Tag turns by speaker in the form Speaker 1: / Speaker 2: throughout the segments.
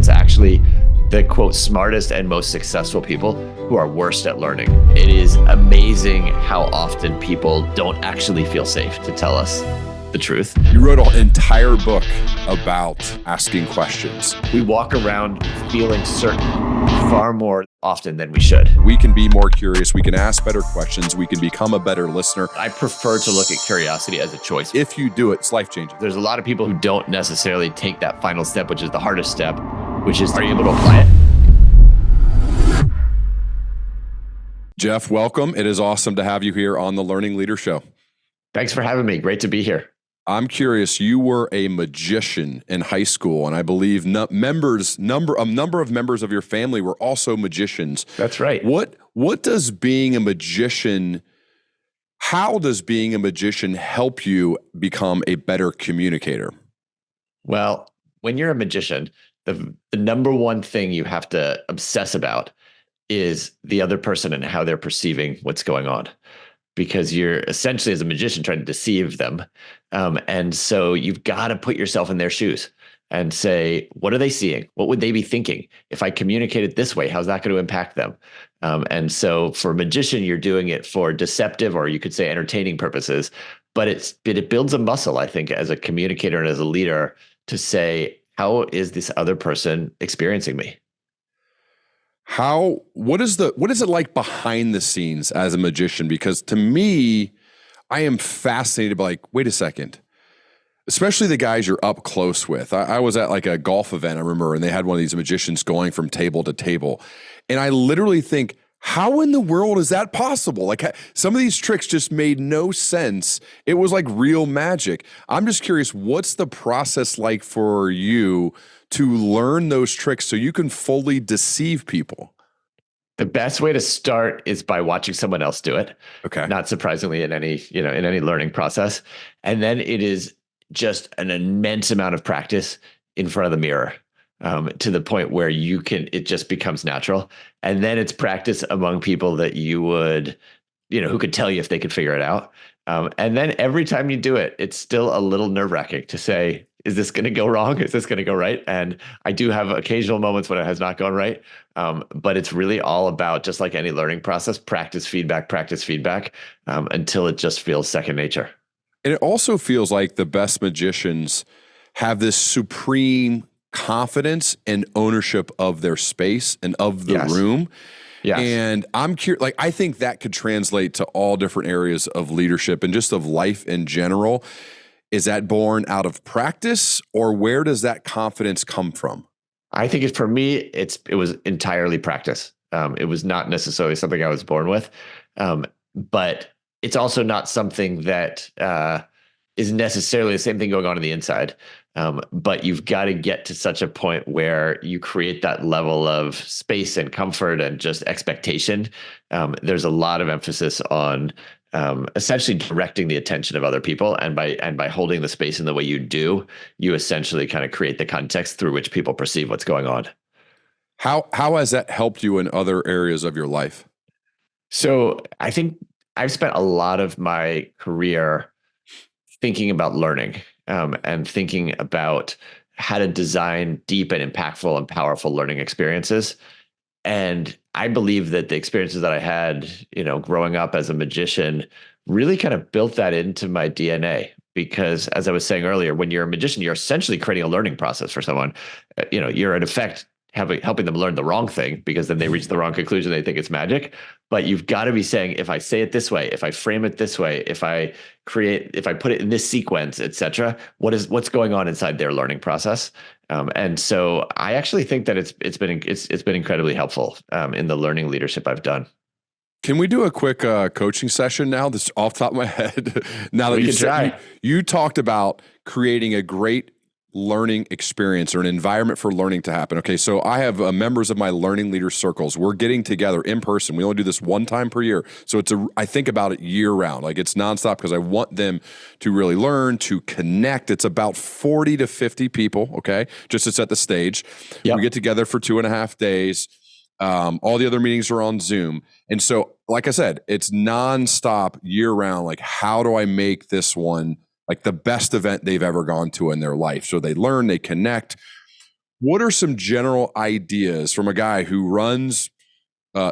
Speaker 1: it's actually the quote smartest and most successful people who are worst at learning. It is amazing how often people don't actually feel safe to tell us the truth.
Speaker 2: You wrote an entire book about asking questions.
Speaker 1: We walk around feeling certain far more often than we should.
Speaker 2: We can be more curious. We can ask better questions. We can become a better listener.
Speaker 1: I prefer to look at curiosity as a choice.
Speaker 2: If you do it, it's life-changing.
Speaker 1: There's a lot of people who don't necessarily take that final step, which is the hardest step, which is, are you able to apply it?
Speaker 2: Jeff, welcome. It is awesome to have you here on the Learning Leader Show.
Speaker 1: Thanks for having me. Great to be here.
Speaker 2: I'm curious, you were a magician in high school, and I believe a number of members of your family were also magicians.
Speaker 1: That's right.
Speaker 2: What does being a magician, how does being a magician help you become a better communicator?
Speaker 1: Well, when you're a magician, the number one thing you have to obsess about is the other person and how they're perceiving what's going on. Because you're essentially, as a magician, trying to deceive them. And so you've got to put yourself in their shoes and say, what are they seeing? What would they be thinking? If I communicate it this way, how's that going to impact them? And so for a magician, you're doing it for deceptive, or you could say entertaining purposes, but it builds a muscle, I think, as a communicator and as a leader to say, how is this other person experiencing me?
Speaker 2: What is it like behind the scenes as a magician? Because to me, I am fascinated by, like, wait a second, especially the guys you're up close with. I was at like a golf event, I remember, and they had one of these magicians going from table to table. And I literally think, how in the world is that possible? Like, some of these tricks just made no sense. It was like real magic. I'm just curious, what's the process like for you to learn those tricks so you can fully deceive people?
Speaker 1: The best way to start is by watching someone else do it.
Speaker 2: Okay.
Speaker 1: Not surprisingly in any learning process. And then it is just an immense amount of practice in front of the mirror, to the point where it just becomes natural. And then it's practice among people that you would, who could tell you if they could figure it out. And then every time you do it, it's still a little nerve-wracking to say, is this going to go wrong? Is this going to go right? And I do have occasional moments when it has not gone right. But it's really all about, just like any learning process, practice feedback, until it just feels second nature.
Speaker 2: And it also feels like the best magicians have this supreme confidence and ownership of their space and of the room.
Speaker 1: Yes.
Speaker 2: And I'm curious, like, I think that could translate to all different areas of leadership and just of life in general. Is that born out of practice, or where does that confidence come from?
Speaker 1: I think for me, it was entirely practice. It was not necessarily something I was born with, but it's also not something that is necessarily the same thing going on the inside. But you've got to get to such a point where you create that level of space and comfort and just expectation. There's a lot of emphasis on essentially directing the attention of other people, and by holding the space in the way you do, you essentially kind of create the context through which people perceive what's going on.
Speaker 2: How has that helped you in other areas of your life?
Speaker 1: So I think I've spent a lot of my career thinking about learning, and thinking about how to design deep and impactful and powerful learning experiences. And I believe that the experiences that I had, growing up as a magician really kind of built that into my DNA. Because as I was saying earlier, when you're a magician, you're essentially creating a learning process for someone. You're in effect helping them learn the wrong thing, because then they reach the wrong conclusion. They think it's magic. But you've got to be saying, if I say it this way, if I frame it this way, if I put it in this sequence, etc., what's going on inside their learning process? And so I actually think that it's been incredibly helpful in the learning leadership I've done.
Speaker 2: Can we do a quick coaching session now? This off the top of my head. Now that you talked about creating a great learning experience or an environment for learning to happen. Okay, so I have members of my learning leader circles. We're getting together in person. We only do this one time per year. So I think about it year round. Like, it's nonstop, because I want them to really learn, to connect. It's about 40 to 50 people, okay, just to set the stage. Yep. We get together for 2.5 days. All the other meetings are on Zoom. And so, like I said, it's nonstop year round. Like, how do I make this one like the best event they've ever gone to in their life? So they learn, they connect. What are some general ideas from a guy who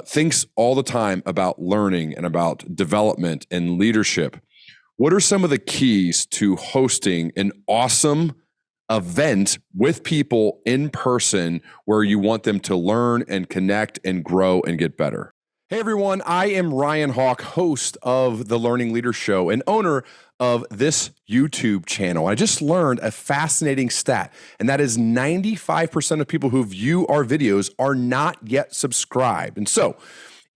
Speaker 2: thinks all the time about learning and about development and leadership? What are some of the keys to hosting an awesome event with people in person where you want them to learn and connect and grow and get better? Hey everyone, I am Ryan Hawk, host of the Learning Leader Show and owner of this YouTube channel. I just learned a fascinating stat, and that is 95% of people who view our videos are not yet subscribed. And so,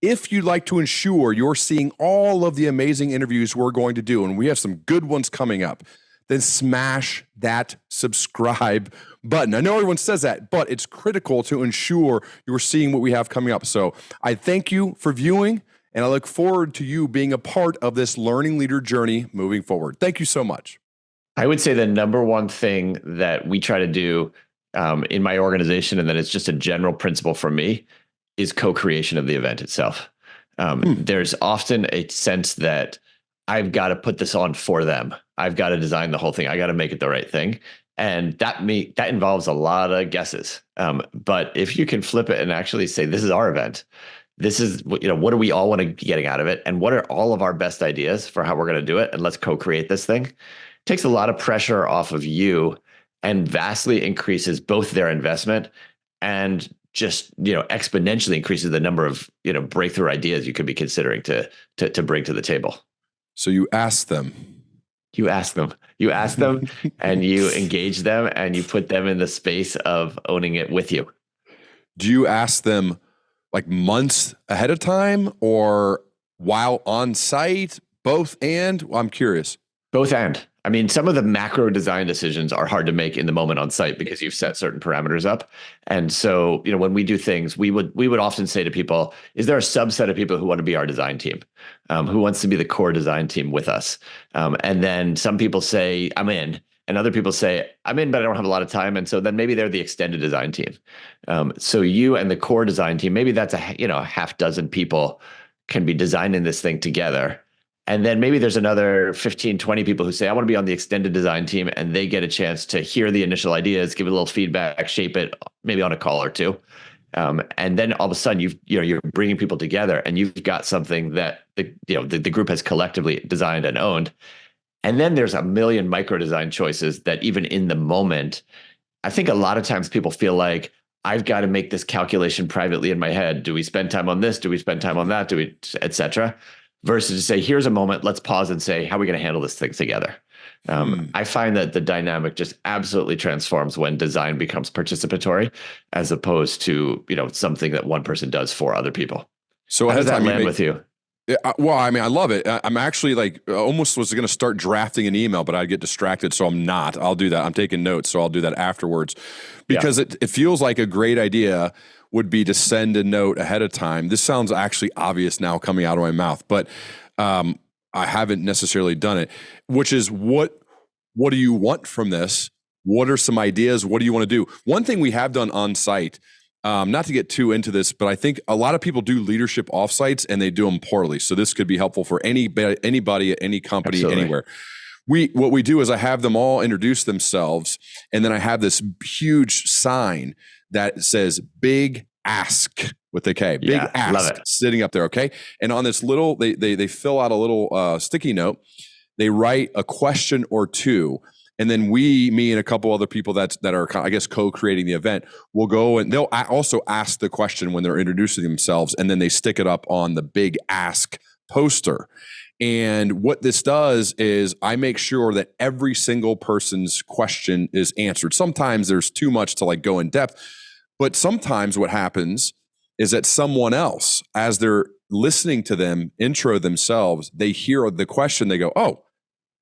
Speaker 2: if you'd like to ensure you're seeing all of the amazing interviews we're going to do, and we have some good ones coming up, then smash that subscribe button. I know everyone says that, but it's critical to ensure you're seeing what we have coming up. So I thank you for viewing, and I look forward to you being a part of this learning leader journey moving forward. Thank you so much.
Speaker 1: I would say the number one thing that we try to do in my organization, and that it's just a general principle for me, is co-creation of the event itself. There's often a sense that I've got to put this on for them. I've got to design the whole thing. I got to make it the right thing. And that involves a lot of guesses. But if you can flip it and actually say, this is our event, this is, what do we all want to be getting out of it? And what are all of our best ideas for how we're going to do it? And let's co-create this thing. It takes a lot of pressure off of you and vastly increases both their investment and just, exponentially increases the number of, breakthrough ideas you could be considering to bring to the table.
Speaker 2: So you ask them.
Speaker 1: You ask them and you engage them and you put them in the space of owning it with you.
Speaker 2: Do you ask them like months ahead of time or while on site? Both and? I'm curious.
Speaker 1: Both and. I mean, some of the macro design decisions are hard to make in the moment on site because you've set certain parameters up. And so, when we do things, we would often say to people, is there a subset of people who want to be our design team? Who wants to be the core design team with us? And then some people say, I'm in. And other people say, I'm in, but I don't have a lot of time. And so then maybe they're the extended design team. So you and the core design team, maybe that's a half dozen people can be designing this thing together. And then maybe there's another 15, 20 people who say, I want to be on the extended design team, and they get a chance to hear the initial ideas, give it a little feedback, shape it, maybe on a call or two. And then all of a sudden you're bringing people together and you've got something that the group has collectively designed and owned. And then there's a million micro design choices that even in the moment, I think a lot of times people feel like, I've got to make this calculation privately in my head. Do we spend time on this? Do we spend time on that? Do we, et cetera? Versus to say, here's a moment, let's pause and say, how are we going to handle this thing together? I find that the dynamic just absolutely transforms when design becomes participatory, as opposed to, something that one person does for other people.
Speaker 2: So
Speaker 1: how does that land with you?
Speaker 2: Well, I mean, I love it. I'm actually almost was going to start drafting an email, but I'd get distracted. So I'm not. I'll do that. I'm taking notes. So I'll do that afterwards because it feels like a great idea would be to send a note ahead of time. This sounds actually obvious now coming out of my mouth, but I haven't necessarily done it, which is what do you want from this? What are some ideas? What do you want to do? One thing we have done on site, not to get too into this, but I think a lot of people do leadership offsites and they do them poorly. So this could be helpful for anybody at any company,
Speaker 1: Absolutely.
Speaker 2: Anywhere. What we do is I have them all introduce themselves, and then I have this huge sign that says big ask with a K, big ask sitting up there. Okay. And on this little, they fill out a little sticky note. They write a question or two. And then me and a couple other people that are, I guess, co-creating the event will go and they'll also ask the question when they're introducing themselves. And then they stick it up on the big ask poster. And what this does is I make sure that every single person's question is answered. Sometimes there's too much to go in depth, but sometimes what happens is that someone else, as they're listening to them intro themselves, they hear the question, they go, oh,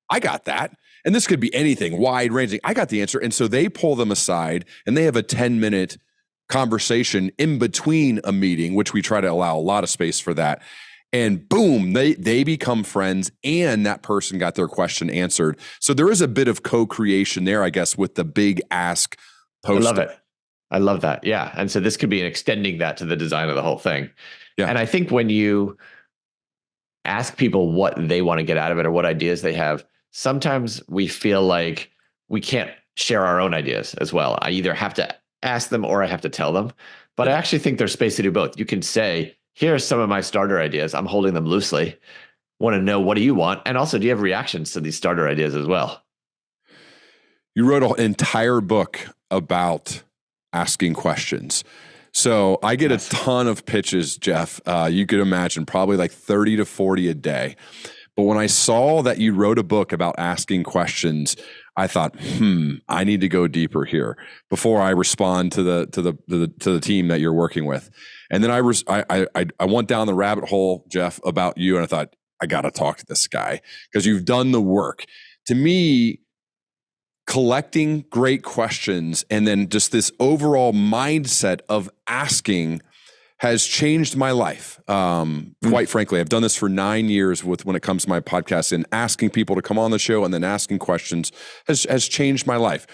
Speaker 2: I got that. And this could be anything, wide ranging. I got the answer. And so they pull them aside and they have a 10-minute conversation in between a meeting, which we try to allow a lot of space for that. And boom, they become friends and that person got their question answered. So there is a bit of co-creation there, I guess, with the big ask poster.
Speaker 1: I love it. I love that. Yeah. And so this could be an extending that to the design of the whole thing. Yeah. And I think when you ask people what they want to get out of it or what ideas they have, sometimes we feel like we can't share our own ideas as well. I either have to ask them or I have to tell them. But I actually think there's space to do both. You can say, here are some of my starter ideas. I'm holding them loosely. Want to know, what do you want? And also, do you have reactions to these starter ideas as well?
Speaker 2: You wrote an entire book about asking questions. So I get a ton of pitches, Jeff. You could imagine probably like 30 to 40 a day. But when I saw that you wrote a book about asking questions, I thought, I need to go deeper here before I respond to the team that you're working with. And then I went down the rabbit hole, Jeff, about you, and I thought, I got to talk to this guy because you've done the work. To me, collecting great questions and then just this overall mindset of asking has changed my life. Quite frankly, I've done this for 9 years when it comes to my podcast, and asking people to come on the show and then asking questions has changed my life.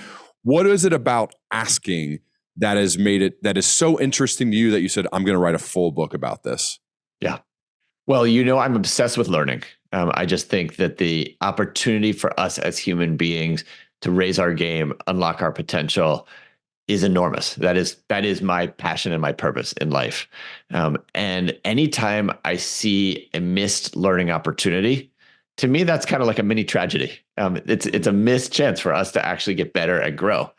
Speaker 2: What is it about asking that has made it, that is so interesting to you that you said, I'm going to write a full book about this?
Speaker 1: Yeah. Well, I'm obsessed with learning. I just think that the opportunity for us as human beings to raise our game, unlock our potential, is enormous. That is my passion and my purpose in life. And anytime I see a missed learning opportunity, to me, that's kind of like a mini tragedy. It's a missed chance for us to actually get better and grow.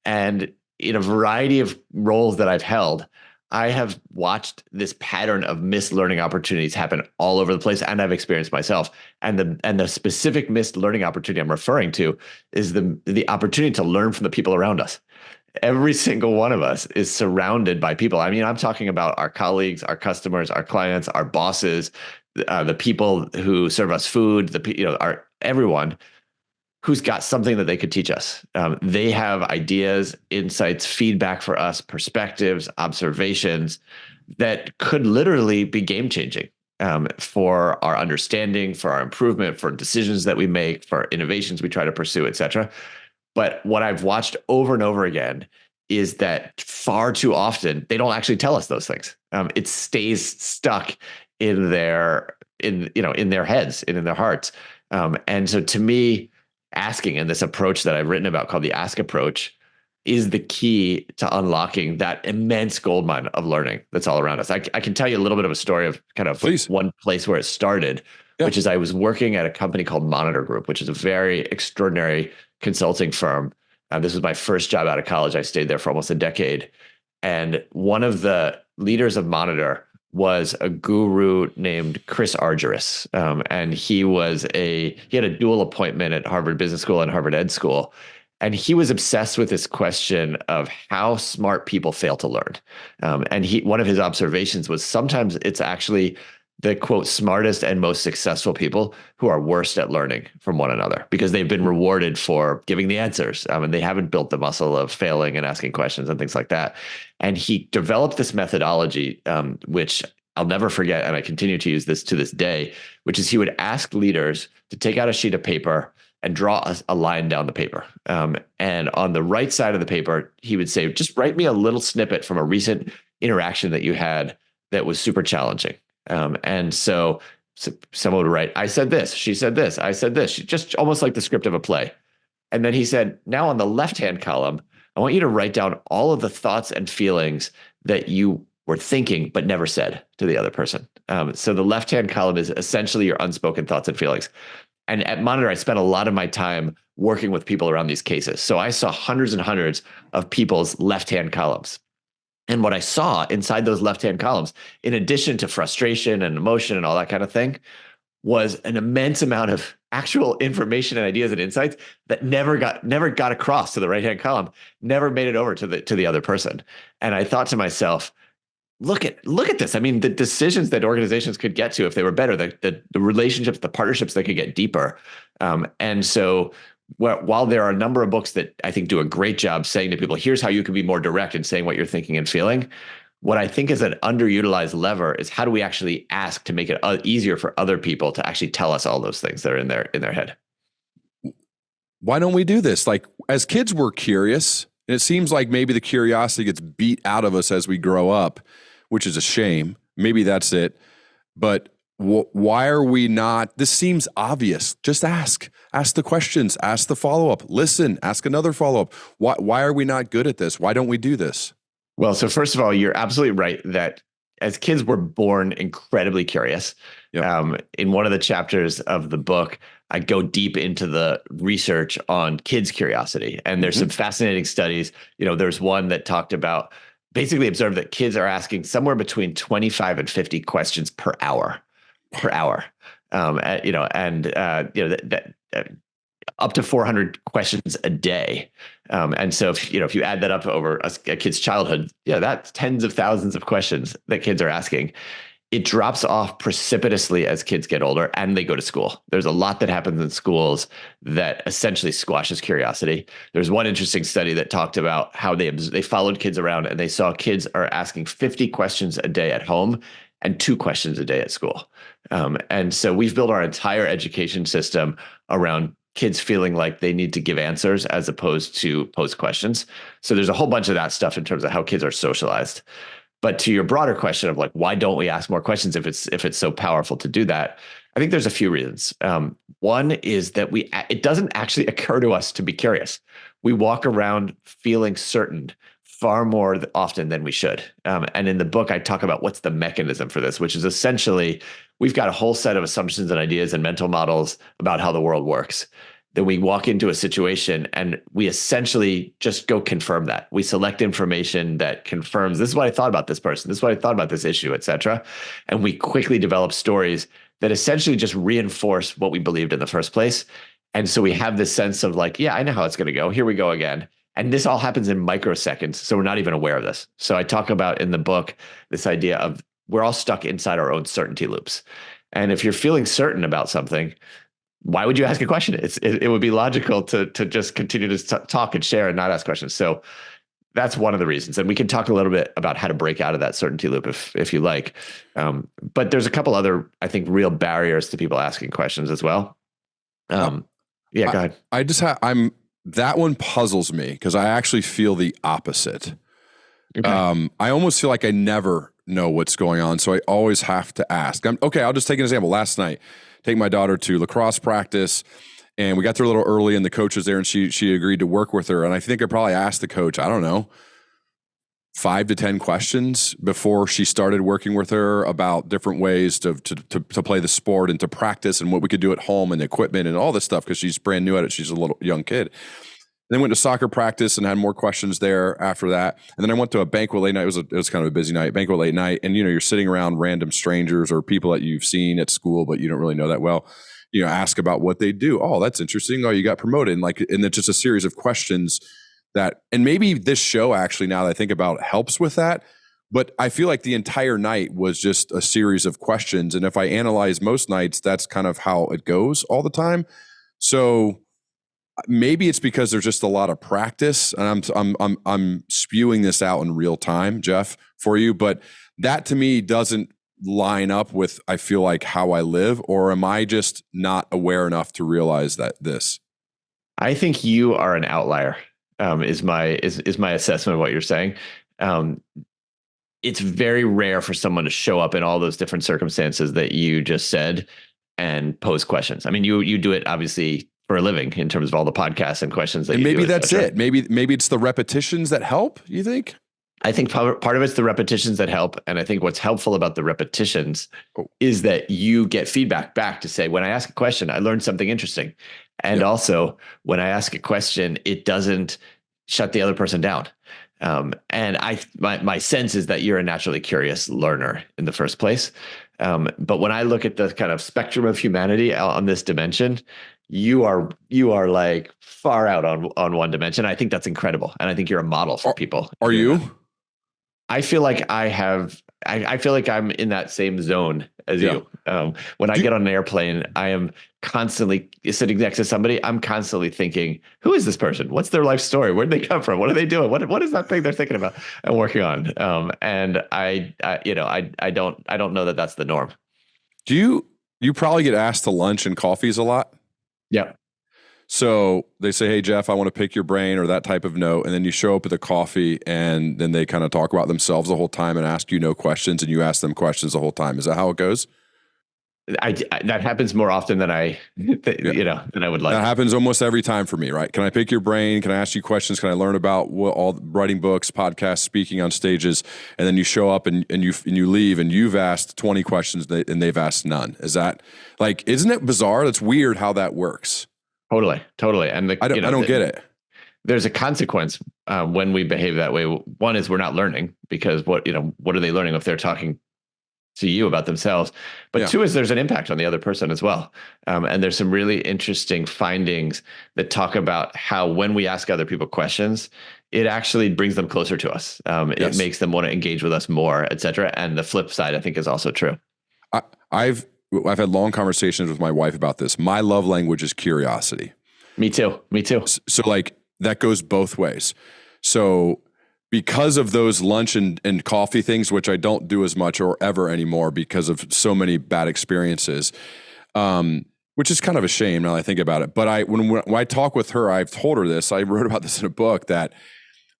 Speaker 1: And in a variety of roles that I've held, I have watched this pattern of missed learning opportunities happen all over the place, and I've experienced myself. And the specific missed learning opportunity I'm referring to is the opportunity to learn from the people around us. Every single one of us is surrounded by people. I mean, I'm talking about our colleagues, our customers, our clients, our bosses, the people who serve us food, everyone who's got something that they could teach us. They have ideas, insights, feedback for us, perspectives, observations that could literally be game-changing for our understanding, for our improvement, for decisions that we make, for innovations we try to pursue, et cetera. But what I've watched over and over again is that far too often they don't actually tell us those things. It stays stuck in their heads and in their hearts. And so to me, asking, and this approach that I've written about called the ask approach, is the key to unlocking that immense goldmine of learning that's all around us. I can tell you a little bit of a story of kind of one place where it started, which is I was working at a company called Monitor Group, which is a very extraordinary consulting firm. This was my first job out of college. I stayed there for almost a decade. And one of the leaders of Monitor was a guru named Chris Argyris. And he had a dual appointment at Harvard Business School and Harvard Ed School. And he was obsessed with this question of how smart people fail to learn. And one of his observations was sometimes it's actually the quote smartest and most successful people who are worst at learning from one another because they've been rewarded for giving the answers, and they haven't built the muscle of failing and asking questions and things like that. And he developed this methodology, which I'll never forget, and I continue to use this to this day, which is he would ask leaders to take out a sheet of paper and draw a line down the paper. And on the right side of the paper, he would say, just write me a little snippet from a recent interaction that you had that was super challenging. And so someone would write, I said this, she said this, I said this, just almost like the script of a play. And then he said, now on the left-hand column, I want you to write down all of the thoughts and feelings that you were thinking, but never said to the other person. So the left-hand column is essentially your unspoken thoughts and feelings. And at Monitor, I spent a lot of my time working with people around these cases. So I saw hundreds and hundreds of people's left-hand columns. And what I saw inside those left-hand columns, in addition to frustration and emotion and all that kind of thing, was an immense amount of actual information and ideas and insights that never got across to the right-hand column, never made it over to the other person. And I thought to myself, look at this. I mean, the decisions that organizations could get to if they were better, the relationships, the partnerships that could get deeper. And so while there are a number of books that I think do a great job saying to people, here's how you can be more direct in saying what you're thinking and feeling, what I think is an underutilized lever is how do we actually ask to make it easier for other people to actually tell us all those things that are in their head.
Speaker 2: Why don't we do this? Like as kids, we're curious, and it seems like maybe the curiosity gets beat out of us as we grow up, which is a shame. Maybe that's it. But why are we not? This seems obvious. Just ask Ask the questions, ask the follow-up, listen, ask another follow-up. Why are we not good at this? Why don't we do this?
Speaker 1: Well, so first of all, you're absolutely right that as kids, we're born incredibly curious. Yep. In one of the chapters of the book, I go deep into the research on kids' curiosity. And there's some fascinating studies. There's one that talked about, basically observed that kids are asking somewhere between 25 and 50 questions per hour. Up to 400 questions a day. And so if you add that up over a kid's childhood, that's tens of thousands of questions that kids are asking. It drops off precipitously as kids get older and they go to school. There's a lot that happens in schools that essentially squashes curiosity. There's one interesting study that talked about how they followed kids around and they saw kids are asking 50 questions a day at home and 2 questions a day at school. And so we've built our entire education system around kids feeling like they need to give answers as opposed to pose questions. So there's a whole bunch of that stuff in terms of how kids are socialized. But to your broader question of like, why don't we ask more questions if it's so powerful to do that? I think there's a few reasons. One is that it doesn't actually occur to us to be curious. We walk around feeling certain far more often than we should. And in the book, I talk about what's the mechanism for this, which is essentially we've got a whole set of assumptions and ideas and mental models about how the world works. Then we walk into a situation and we essentially just go confirm that. We select information that confirms, this is what I thought about this person, this is what I thought about this issue, et cetera. And we quickly develop stories that essentially just reinforce what we believed in the first place. And so we have this sense of like, yeah, I know how it's going to go. Here we go again. And this all happens in microseconds. So we're not even aware of this. So I talk about in the book, this idea of we're all stuck inside our own certainty loops. And if you're feeling certain about something, why would you ask a question? It would be logical to just continue to talk and share and not ask questions. So that's one of the reasons. And we can talk a little bit about how to break out of that certainty loop if you like. But there's a couple other, I think, real barriers to people asking questions as well. Go ahead.
Speaker 2: That one puzzles me because I actually feel the opposite. Okay. I almost feel like I never know what's going on. So I always have to ask. I'll just take an example. Last night, take my daughter to lacrosse practice and we got there a little early and the coach was there and she agreed to work with her. And I think I probably asked the coach, I don't know, 5 to 10 questions before she started working with her about different ways to play the sport and to practice and what we could do at home and equipment and all this stuff because she's brand new at it. She's a little young kid. Then went to soccer practice and had more questions there after that. And then I went to a banquet late night. It was kind of a busy night, banquet late night. And, you're sitting around random strangers or people that you've seen at school, but you don't really know that well, ask about what they do. Oh, that's interesting. Oh, you got promoted. And it's just a series of questions that, and maybe this show actually, now that I think about it, helps with that. But I feel like the entire night was just a series of questions. And if I analyze most nights, that's kind of how it goes all the time. So maybe it's because there's just a lot of practice, and I'm spewing this out in real time, Jeff, for you. But that to me doesn't line up with, I feel like, how I live, or am I just not aware enough to realize that this?
Speaker 1: I think you are an outlier. Is my assessment of what you're saying. It's very rare for someone to show up in all those different circumstances that you just said and pose questions. I mean, you do it obviously for a living in terms of all the podcasts and questions that you do.
Speaker 2: Maybe that's it. Maybe it's the repetitions that help, you think?
Speaker 1: I think part of it's the repetitions that help. And I think what's helpful about the repetitions is that you get feedback back to say, when I ask a question, I learned something interesting. And also when I ask a question, it doesn't shut the other person down. And my sense is that you're a naturally curious learner in the first place. But when I look at the kind of spectrum of humanity on this dimension, you are like far out on one dimension. I think that's incredible. And I think you're a model for people.
Speaker 2: Are you?
Speaker 1: I feel like I feel like I'm in that same zone as you. When I get on an airplane, I am constantly sitting next to somebody. I'm constantly thinking, who is this person? What's their life story? Where did they come from? What are they doing? What is that thing they're thinking about and working on? And I don't know that that's the norm.
Speaker 2: Do you probably get asked to lunch and coffees a lot?
Speaker 1: Yeah.
Speaker 2: So they say, hey, Jeff, I want to pick your brain, or that type of note. And then you show up at the coffee and then they kind of talk about themselves the whole time and ask you no questions, and you ask them questions the whole time. Is that how it goes?
Speaker 1: That happens more often than
Speaker 2: Yeah.
Speaker 1: than I would like.
Speaker 2: That happens almost every time for me, right? Can I pick your brain? Can I ask you questions? Can I learn about writing books, podcasts, speaking on stages? And then you show up and you leave and you've asked 20 questions and they've asked none. Is that like, isn't it bizarre? That's weird how that works.
Speaker 1: Totally. And
Speaker 2: I don't get it.
Speaker 1: There's a consequence when we behave that way. One is we're not learning, because what are they learning if they're talking to you about themselves? But two is there's an impact on the other person as well. And there's some really interesting findings that talk about how when we ask other people questions, it actually brings them closer to us. It makes them want to engage with us more, et cetera. And the flip side, I think, is also true.
Speaker 2: I've had long conversations with my wife about this. My love language is curiosity.
Speaker 1: Me too.
Speaker 2: So like that goes both ways. So because of those lunch and coffee things, which I don't do as much or ever anymore because of so many bad experiences, which is kind of a shame now that I think about it. But when I talk with her, I've told her this, I wrote about this in a book, that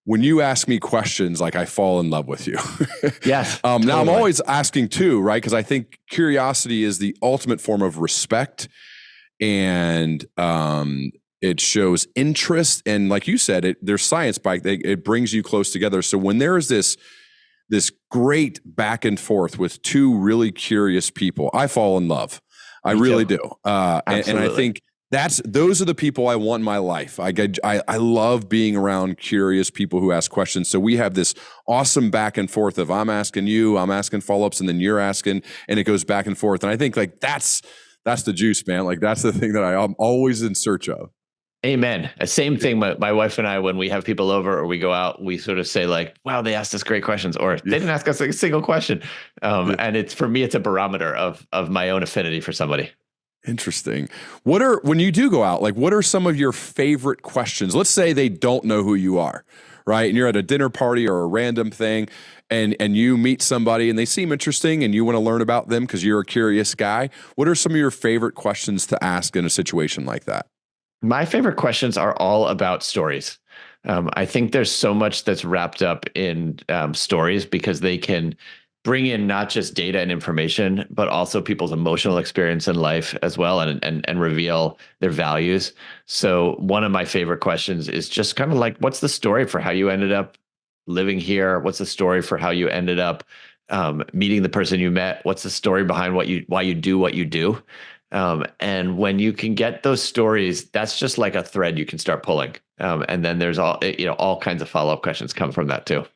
Speaker 2: when you ask me questions, like I fall in love with you.
Speaker 1: Yes.
Speaker 2: Totally. Now I'm always asking too, right? Because I think curiosity is the ultimate form of respect, and it shows interest. And like you said, there's science by it brings you close together. So when there is this great back and forth with two really curious people, I fall in love. I really do. And I think those are the people I want in my life. I love being around curious people who ask questions. So we have this awesome back and forth of I'm asking you, I'm asking follow-ups, and then you're asking, and it goes back and forth. And I think like that's the juice, man. Like that's the thing that I'm always in search of.
Speaker 1: Amen. Same thing. My wife and I, when we have people over or we go out, we sort of say like, wow, they asked us great questions, or they didn't ask us a single question. And for me, it's a barometer of my own affinity for somebody.
Speaker 2: Interesting. When you do go out, like what are some of your favorite questions? Let's say they don't know who you are, right? And you're at a dinner party or a random thing, and you meet somebody and they seem interesting and you want to learn about them because you're a curious guy. What are some of your favorite questions to ask in a situation like that?
Speaker 1: My favorite questions are all about stories. I think there's so much that's wrapped up in stories, because they can bring in not just data and information, but also people's emotional experience in life as well, and reveal their values. So one of my favorite questions is just kind of like, what's the story for how you ended up living here? What's the story for how you ended up meeting the person you met? What's the story behind why you do what you do? And when you can get those stories, that's just like a thread you can start pulling. And then there's all kinds of follow-up questions come from that too.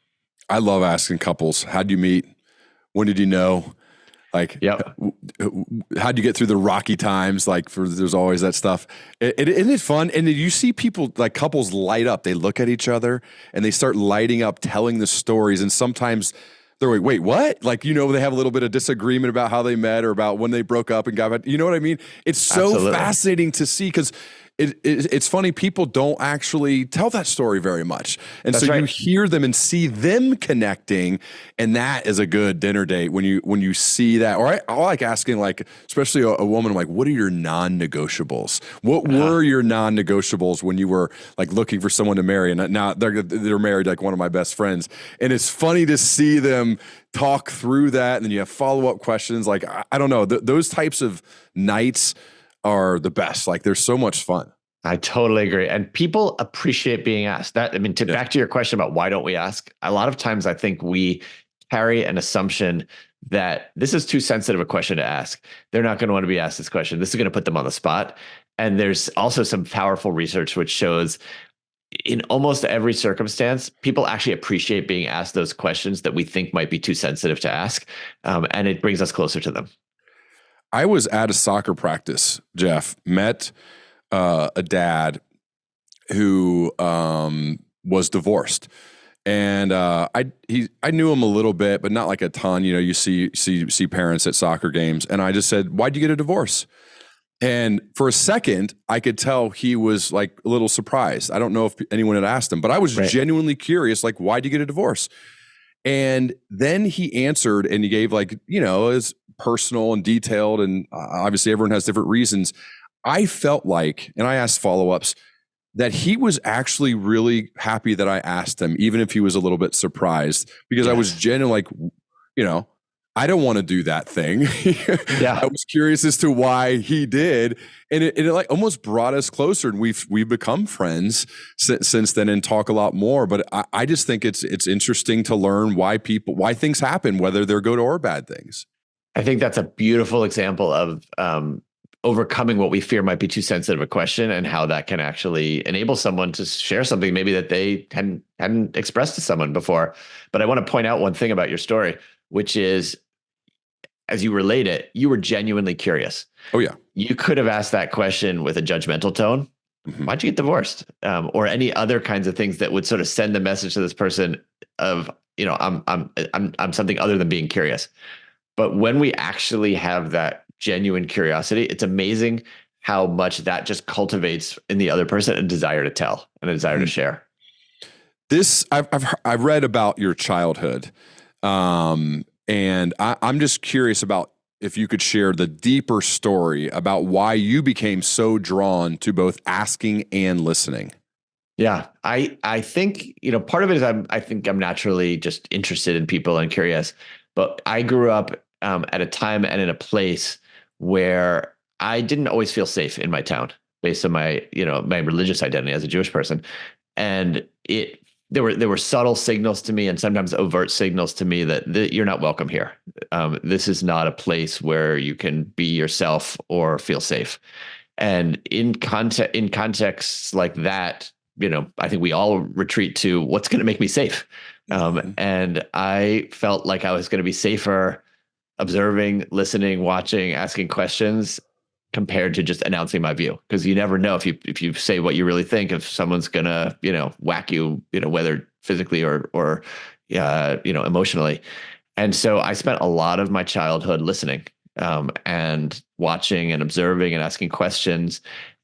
Speaker 2: I love asking couples, how'd you meet? When did you know? Like, how'd you get through the rocky times? Like there's always that stuff. Isn't it fun? And you see people, like couples, light up. They look at each other and they start lighting up, telling the stories. And sometimes they're like, wait, what? Like, they have a little bit of disagreement about how they met or about when they broke up and got back. You know what I mean? It's so fascinating to see, because it's funny. People don't actually tell that story very much. And so you hear them and see them connecting. And that is a good dinner date when you see that. Or I like asking, like, especially a woman, like, what are your non-negotiables? What were your non-negotiables when you were like looking for someone to marry? And now they're married, like one of my best friends. And it's funny to see them talk through that. And then you have follow-up questions. Like, I don't know, those types of nights are the best. Like they're so much fun.
Speaker 1: I totally agree. And people appreciate being asked. Back to your question about why don't we ask? A lot of times I think we carry an assumption that this is too sensitive a question to ask. They're not going to want to be asked this question. This is going to put them on the spot. And there's also some powerful research which shows in almost every circumstance, people actually appreciate being asked those questions that we think might be too sensitive to ask. And it brings us closer to them.
Speaker 2: I was at a soccer practice, Jeff, met a dad who was divorced. And I knew him a little bit, but not like a ton. You see parents at soccer games. And I just said, why'd you get a divorce? And for a second, I could tell he was like a little surprised. I don't know if anyone had asked him, but I was genuinely curious, like, why'd you get a divorce? And then he answered, and he gave his personal and detailed, and obviously everyone has different reasons. I felt like, and I asked follow-ups, that he was actually really happy that I asked him, even if he was a little bit surprised, because I was genuinely like, I don't want to do that thing.
Speaker 1: Yeah.
Speaker 2: I was curious as to why he did. And it like almost brought us closer, and we've become friends since then and talk a lot more. But I just think it's interesting to learn why things happen, whether they're good or bad things.
Speaker 1: I think that's a beautiful example of overcoming what we fear might be too sensitive a question, and how that can actually enable someone to share something maybe that they hadn't expressed to someone before. But I want to point out one thing about your story, which is, as you relate it, you were genuinely curious.
Speaker 2: Oh yeah.
Speaker 1: You could have asked that question with a judgmental tone. Mm-hmm. Why'd you get divorced? Or any other kinds of things that would sort of send the message to this person of, I'm something other than being curious. But when we actually have that genuine curiosity, it's amazing how much that just cultivates in the other person a desire to tell and a desire to share.
Speaker 2: This I've read about your childhood. And I'm just curious about if you could share the deeper story about why you became so drawn to both asking and listening.
Speaker 1: Yeah, I think, part of it is I think I'm naturally just interested in people and curious, but I grew up at a time and in a place where I didn't always feel safe in my town based on my, my religious identity as a Jewish person. And there were subtle signals to me and sometimes overt signals to me that you're not welcome here. This is not a place where you can be yourself or feel safe. And in contexts like that, I think we all retreat to what's going to make me safe. And I felt like I was going to be safer observing, listening, watching, asking questions, compared to just announcing my view. Because you never know if you say what you really think, if someone's gonna, whack you, whether physically or emotionally. And so I spent a lot of my childhood listening, and watching and observing and asking questions.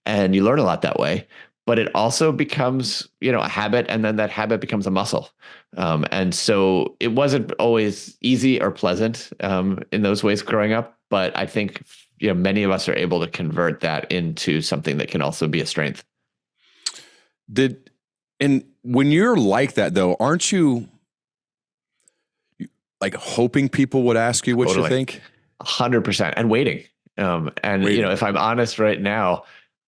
Speaker 1: And you learn a lot that way. But it also becomes, a habit, and then that habit becomes a muscle. And so it wasn't always easy or pleasant in those ways growing up. But I think, many of us are able to convert that into something that can also be a strength.
Speaker 2: And when you're like that, though, aren't you like hoping people would ask you what you think?
Speaker 1: 100%, and waiting. Waiting. If I'm honest right now,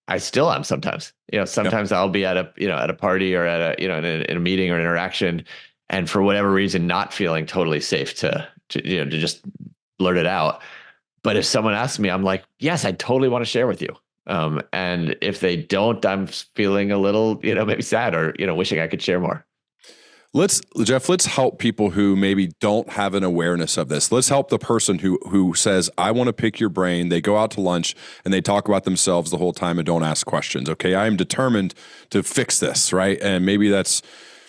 Speaker 1: I still am sometimes. Sometimes I'll be at a party or at in a meeting or an interaction, and for whatever reason, not feeling totally safe to just blurt it out. But if someone asks me, I'm like, yes, I totally want to share with you. And if they don't, I'm feeling a little, maybe sad or, wishing I could share more.
Speaker 2: Jeff, let's help people who maybe don't have an awareness of this. Let's help the person who says, I want to pick your brain. They go out to lunch and they talk about themselves the whole time and don't ask questions. Okay. I am determined to fix this. Right. And maybe that's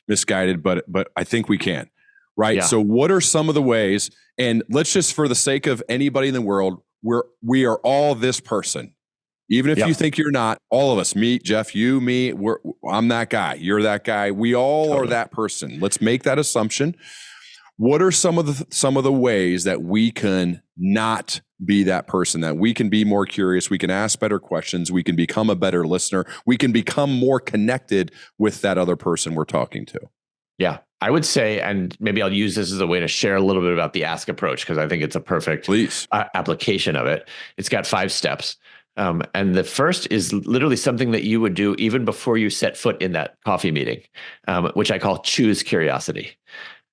Speaker 2: misguided, but I think we can. Right. Yeah. So what are some of the ways, and let's just, for the sake of anybody in the world, we are all this person. Even if you think you're not, all of us, me, Jeff, you, me, I'm that guy. You're that guy. We all are that person. Let's make that assumption. What are some of the ways that we can not be that person, that we can be more curious, we can ask better questions, we can become a better listener, we can become more connected with that other person we're talking to? Yeah,
Speaker 1: I would say, and maybe I'll use this as a way to share a little bit about the ask approach, because I think it's a perfect application of it. It's got 5 steps. And the first is literally something that you would do even before you set foot in that coffee meeting, which I call choose curiosity.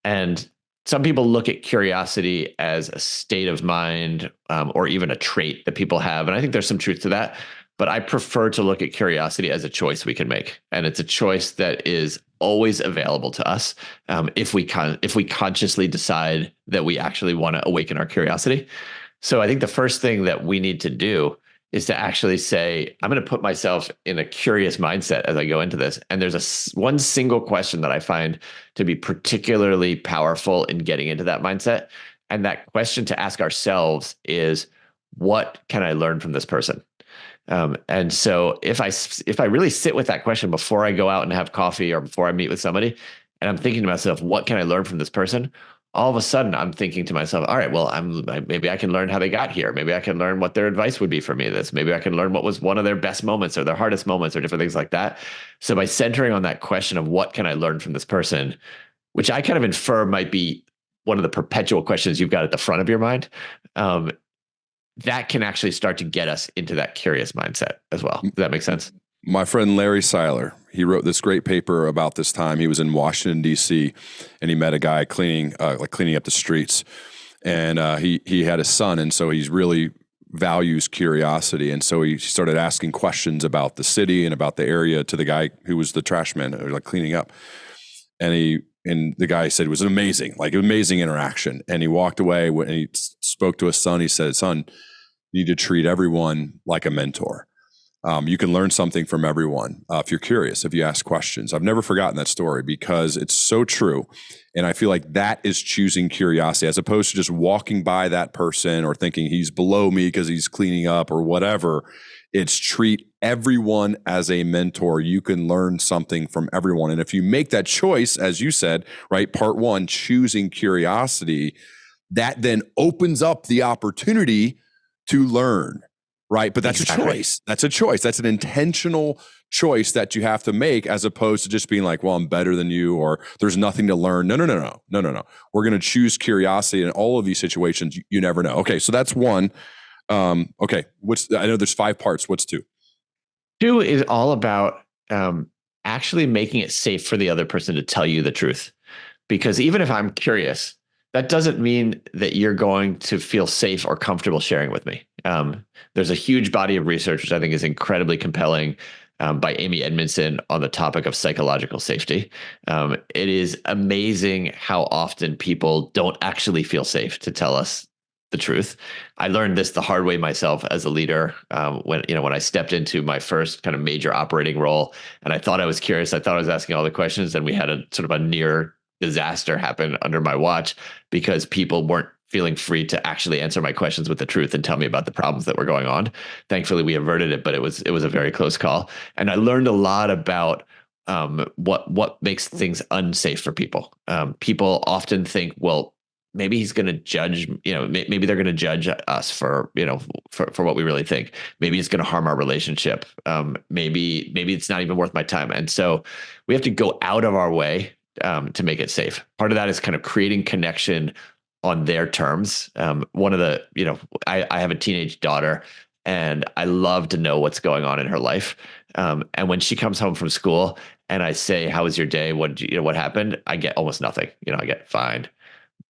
Speaker 1: And some people look at curiosity as a state of mind, or even a trait that people have. And I think there's some truth to that. But I prefer to look at curiosity as a choice we can make. And it's a choice that is always available to us if we consciously decide that we actually want to awaken our curiosity. So I think the first thing that we need to do is to actually say, I'm going to put myself in a curious mindset as I go into this. And there's one single question that I find to be particularly powerful in getting into that mindset. And that question to ask ourselves is, what can I learn from this person? And so if I really sit with that question before I go out and have coffee or before I meet with somebody, and I'm thinking to myself, what can I learn from this person? All of a sudden I'm thinking to myself, all right, well, maybe I can learn how they got here. Maybe I can learn what their advice would be for me. Maybe I can learn what was one of their best moments or their hardest moments or different things like that. So by centering on that question of what can I learn from this person, which I kind of infer might be one of the perpetual questions you've got at the front of your mind, that can actually start to get us into that curious mindset as well. Does that make sense?
Speaker 2: My friend Larry Seiler, he wrote this great paper about this time. He was in Washington, D.C., and he met a guy cleaning up the streets. And he had a son, and so he's really values curiosity. And so he started asking questions about the city and about the area to the guy who was the trash man, or like cleaning up. And the guy said it was amazing interaction. And he walked away when he spoke to his son. He said, "Son, you need to treat everyone like a mentor. You can learn something from everyone if you're curious, if you ask questions." I've never forgotten that story because it's so true. And I feel like that is choosing curiosity as opposed to just walking by that person or thinking he's below me because he's cleaning up or whatever. It's treat everyone as a mentor. You can learn something from everyone. And if you make that choice, as you said, right, part one, choosing curiosity, that then opens up the opportunity to learn. Right. But that's exactly. A choice. That's a choice. That's an intentional choice that you have to make as opposed to just being like, well, I'm better than you or there's nothing to learn. No. We're going to choose curiosity in all of these situations. You never know. Okay. So that's one. Okay. I know there's 5 parts. What's 2?
Speaker 1: 2 is all about actually making it safe for the other person to tell you the truth. Because even if I'm curious, that doesn't mean that you're going to feel safe or comfortable sharing with me. There's a huge body of research, which I think is incredibly compelling, by Amy Edmondson on the topic of psychological safety. It is amazing how often people don't actually feel safe to tell us the truth. I learned this the hard way myself as a leader when I stepped into my first kind of major operating role, and I thought I was curious. I thought I was asking all the questions, and we had a sort of a near disaster happen under my watch because people weren't feeling free to actually answer my questions with the truth and tell me about the problems that were going on. Thankfully, we averted it, but it was a very close call. And I learned a lot about what makes things unsafe for people. People often think, well, maybe he's going to judge, maybe they're going to judge us for what we really think. Maybe it's going to harm our relationship. Maybe it's not even worth my time. And so we have to go out of our way to make it safe. Part of that is kind of creating connection on their terms. One of the, I have a teenage daughter, and I love to know what's going on in her life. And when she comes home from school and I say, "How was your day? What happened?" I get almost nothing. I get fine.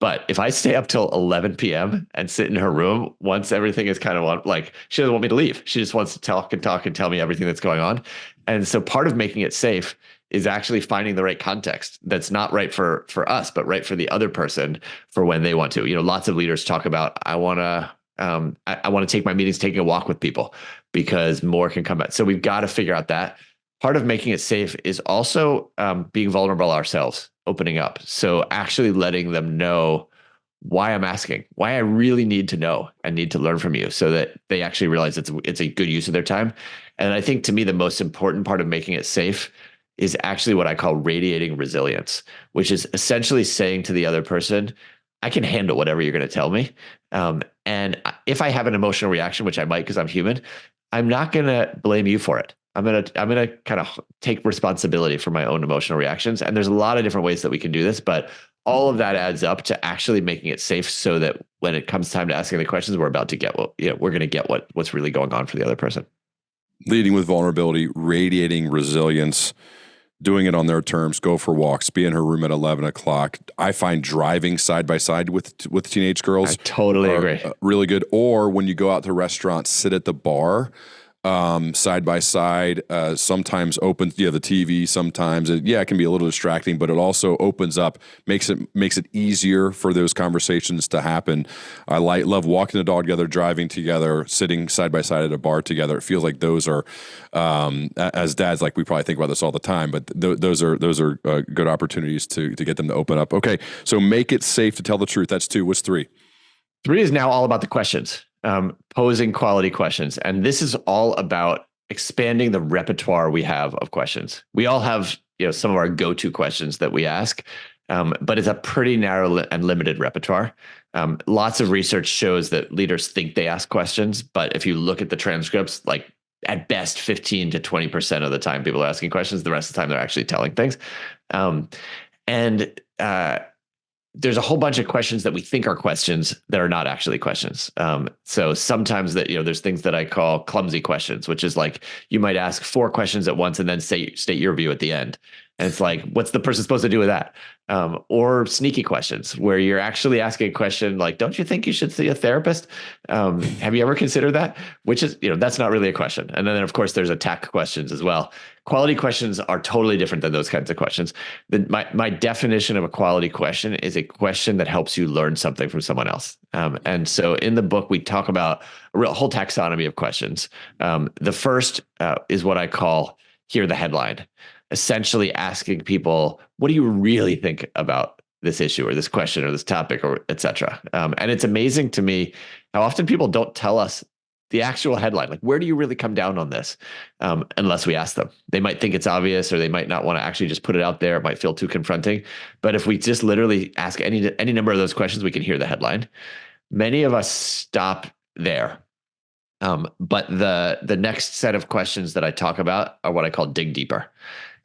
Speaker 1: But if I stay up till 11 p.m. and sit in her room, once everything is kind of like, she doesn't want me to leave. She just wants to talk and tell me everything that's going on. And so part of making it safe is actually finding the right context that's not right for us, but right for the other person for when they want to. Lots of leaders talk about, I want to take my meetings, taking a walk with people because more can come out. So we've got to figure out that. Part of making it safe is also being vulnerable ourselves, opening up. So actually letting them know why I'm asking, why I really need to know and need to learn from you so that they actually realize it's a good use of their time. And I think to me, the most important part of making it safe is actually what I call radiating resilience, which is essentially saying to the other person, I can handle whatever you're going to tell me. And if I have an emotional reaction, which I might because I'm human, I'm not going to blame you for it. I'm gonna kind of take responsibility for my own emotional reactions. And there's a lot of different ways that we can do this, but all of that adds up to actually making it safe so that when it comes time to asking the questions, we're about to get we're going to get what's really going on for the other person.
Speaker 2: Leading with vulnerability, radiating resilience, doing it on their terms, go for walks, be in her room at 11 o'clock. I find driving side by side with teenage girls.
Speaker 1: I totally agree.
Speaker 2: Really good. Or when you go out to restaurants, sit at the bar, side by side, sometimes opens, the TV sometimes, it can be a little distracting, but it also opens up, makes it easier for those conversations to happen. I love walking the dog together, driving together, sitting side by side at a bar together. It feels like those are, as dads, like we probably think about this all the time, but those are good opportunities to get them to open up. Okay. So make it safe to tell the truth. That's 2. What's 3?
Speaker 1: 3 is now all about the questions. Posing quality questions. And this is all about expanding the repertoire we have of questions. We all have, some of our go-to questions that we ask, but it's a pretty narrow and limited repertoire. Lots of research shows that leaders think they ask questions, but if you look at the transcripts, like at best 15 to 20% of the time people are asking questions, the rest of the time they're actually telling things. And there's a whole bunch of questions that we think are questions that are not actually questions. So sometimes that, there's things that I call clumsy questions, which is like, you might ask 4 questions at once and then state your view at the end. And it's like, what's the person supposed to do with that? Or sneaky questions where you're actually asking a question like, don't you think you should see a therapist? Have you ever considered that? Which is, that's not really a question. And then of course there's attack questions as well. Quality questions are totally different than those kinds of questions. My definition of a quality question is a question that helps you learn something from someone else. And so in the book, we talk about a whole taxonomy of questions. The first is what I call hear the headline, essentially asking people, what do you really think about this issue or this question or this topic or et cetera? And it's amazing to me how often people don't tell us the actual headline, like, where do you really come down on this? Unless we ask them. They might think it's obvious, or they might not want to actually just put it out there. It might feel too confronting. But if we just literally ask any number of those questions, we can hear the headline. Many of us stop there. But the next set of questions that I talk about are what I call dig deeper.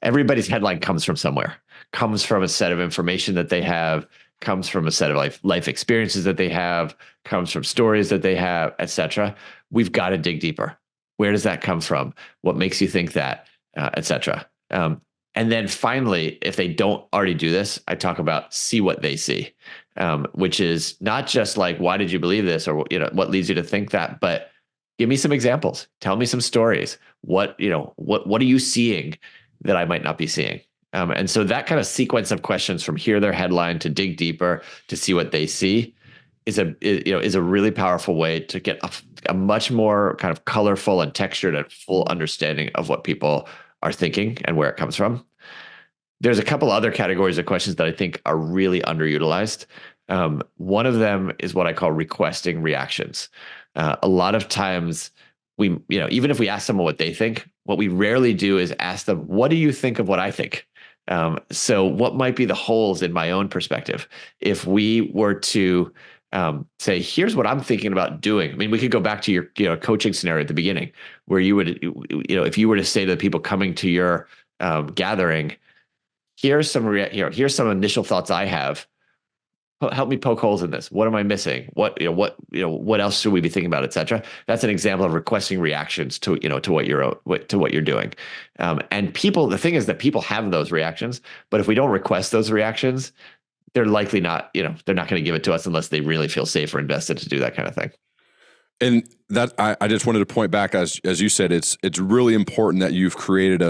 Speaker 1: Everybody's headline comes from somewhere, comes from a set of information that they have, comes from a set of life experiences that they have, comes from stories that they have, et cetera. We've got to dig deeper. Where does that come from? What makes you think that, et cetera? And then finally, if they don't already do this, I talk about see what they see, which is not just like, why did you believe this? Or, what leads you to think that? But give me some examples. Tell me some stories. What are you seeing that I might not be seeing? And so that kind of sequence of questions from hear their headline to dig deeper to see what they see is a really powerful way to get a much more kind of colorful and textured and full understanding of what people are thinking and where it comes from. There's a couple other categories of questions that I think are really underutilized. One of them is what I call requesting reactions. A lot of times we, even if we ask someone what they think, what we rarely do is ask them, what do you think of what I think? So what might be the holes in my own perspective? If we were to say, here's what I'm thinking about doing. I mean, we could go back to your coaching scenario at the beginning where you would, if you were to say to the people coming to your gathering, here's some initial thoughts I have. Help me poke holes in this. What am I missing? What else should we be thinking about, et cetera? That's an example of requesting reactions to what you're doing. And people, the thing is that people have those reactions, but if we don't request those reactions, they're likely not, they're not going to give it to us unless they really feel safe or invested to do that kind of thing.
Speaker 2: And that I just wanted to point back, as you said, it's really important that you've created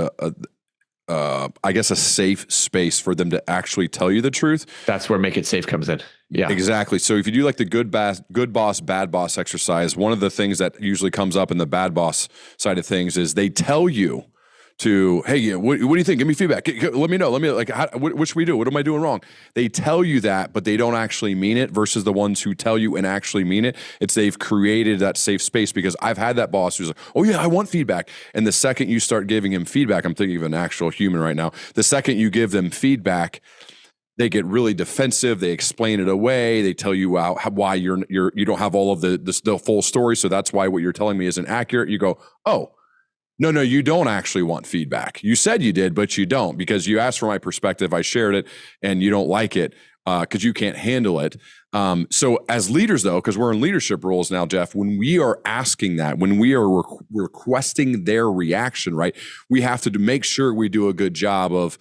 Speaker 2: I guess a safe space for them to actually tell you the truth.
Speaker 1: That's where make it safe comes in. Yeah,
Speaker 2: exactly. So if you do like the good boss, bad boss exercise, one of the things that usually comes up in the bad boss side of things is they tell you to, hey, what do you think? Give me feedback. Let me know. What should we do? What am I doing wrong? They tell you that, but they don't actually mean it versus the ones who tell you and actually mean it. It's they've created that safe space because I've had that boss who's like, oh yeah, I want feedback. And the second you start giving him feedback, I'm thinking of an actual human right now. The second you give them feedback, they get really defensive. They explain it away. They tell you why you don't have all of the full story. So that's why what you're telling me isn't accurate. You go, oh, no, you don't actually want feedback. You said you did, but you don't because you asked for my perspective. I shared it and you don't like it because you can't handle it. So as leaders though, because we're in leadership roles now, Jeff, when we are asking that, when we are requesting their reaction, right, we have to make sure we do a good job of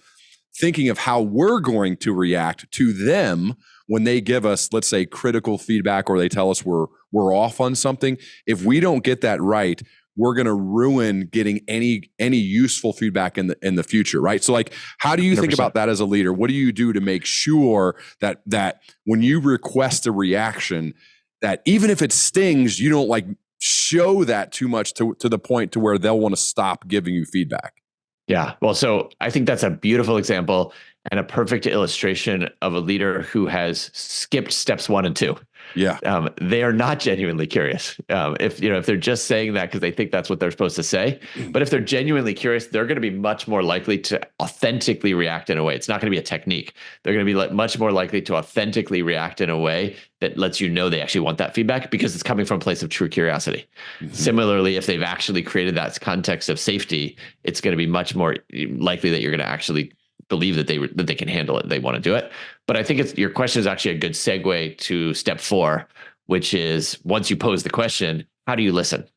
Speaker 2: thinking of how we're going to react to them when they give us, let's say, critical feedback or they tell us we're off on something. If we don't get that right, we're going to ruin getting any useful feedback in the future, right? So like, how do you 100%. Think about that as a leader? What do you do to make sure that when you request a reaction, that even if it stings, you don't like show that too much to the point to where they'll want to stop giving you feedback?
Speaker 1: Yeah. Well, so I think that's a beautiful example and a perfect illustration of a leader who has skipped steps 1 and 2.
Speaker 2: Yeah.
Speaker 1: They are not genuinely curious. If they're just saying that because they think that's what they're supposed to say, but if they're genuinely curious, they're going to be much more likely to authentically react in a way. It's not going to be a technique. They're going to be much more likely to authentically react in a way that lets you know they actually want that feedback because it's coming from a place of true curiosity. Mm-hmm. Similarly, if they've actually created that context of safety, it's going to be much more likely that you're going to actually believe that they can handle it, they want to do it. But I think your question is actually a good segue to step 4, which is, once you pose the question, how do you listen?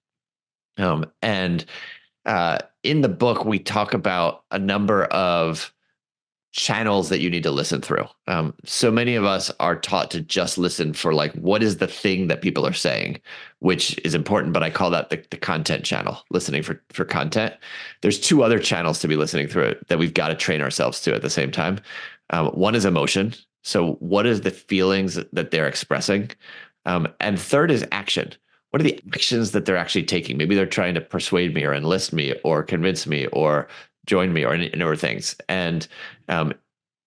Speaker 1: And in the book, we talk about a number of channels that you need to listen through. So many of us are taught to just listen for, like, what is the thing that people are saying, which is important, but I call that the content channel, listening for content. There's 2 other channels to be listening through it that we've got to train ourselves to at the same time. One is emotion. So what is the feelings that they're expressing? And third is action. What are the actions that they're actually taking? Maybe they're trying to persuade me or enlist me or convince me or join me or things. And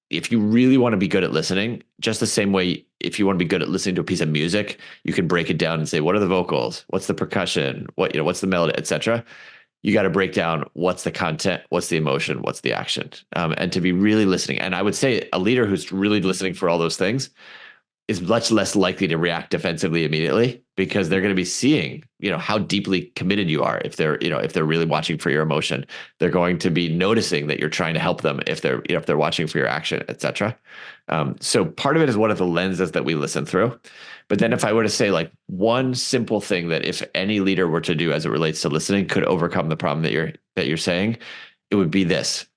Speaker 1: if you really want to be good at listening, just the same way, if you want to be good at listening to a piece of music, you can break it down and say, what are the vocals? What's the percussion? What's the melody, etc. You got to break down what's the content, what's the emotion, what's the action, and to be really listening. And I would say a leader who's really listening for all those things is much less likely to react defensively immediately, because they're going to be seeing, how deeply committed you are. If they're really watching for your emotion, they're going to be noticing that you're trying to help them. If they're watching for your action, etc. So part of it is, what are the lenses that we listen through? But then if I were to say, like, one simple thing that if any leader were to do as it relates to listening could overcome the problem that you're saying, it would be this: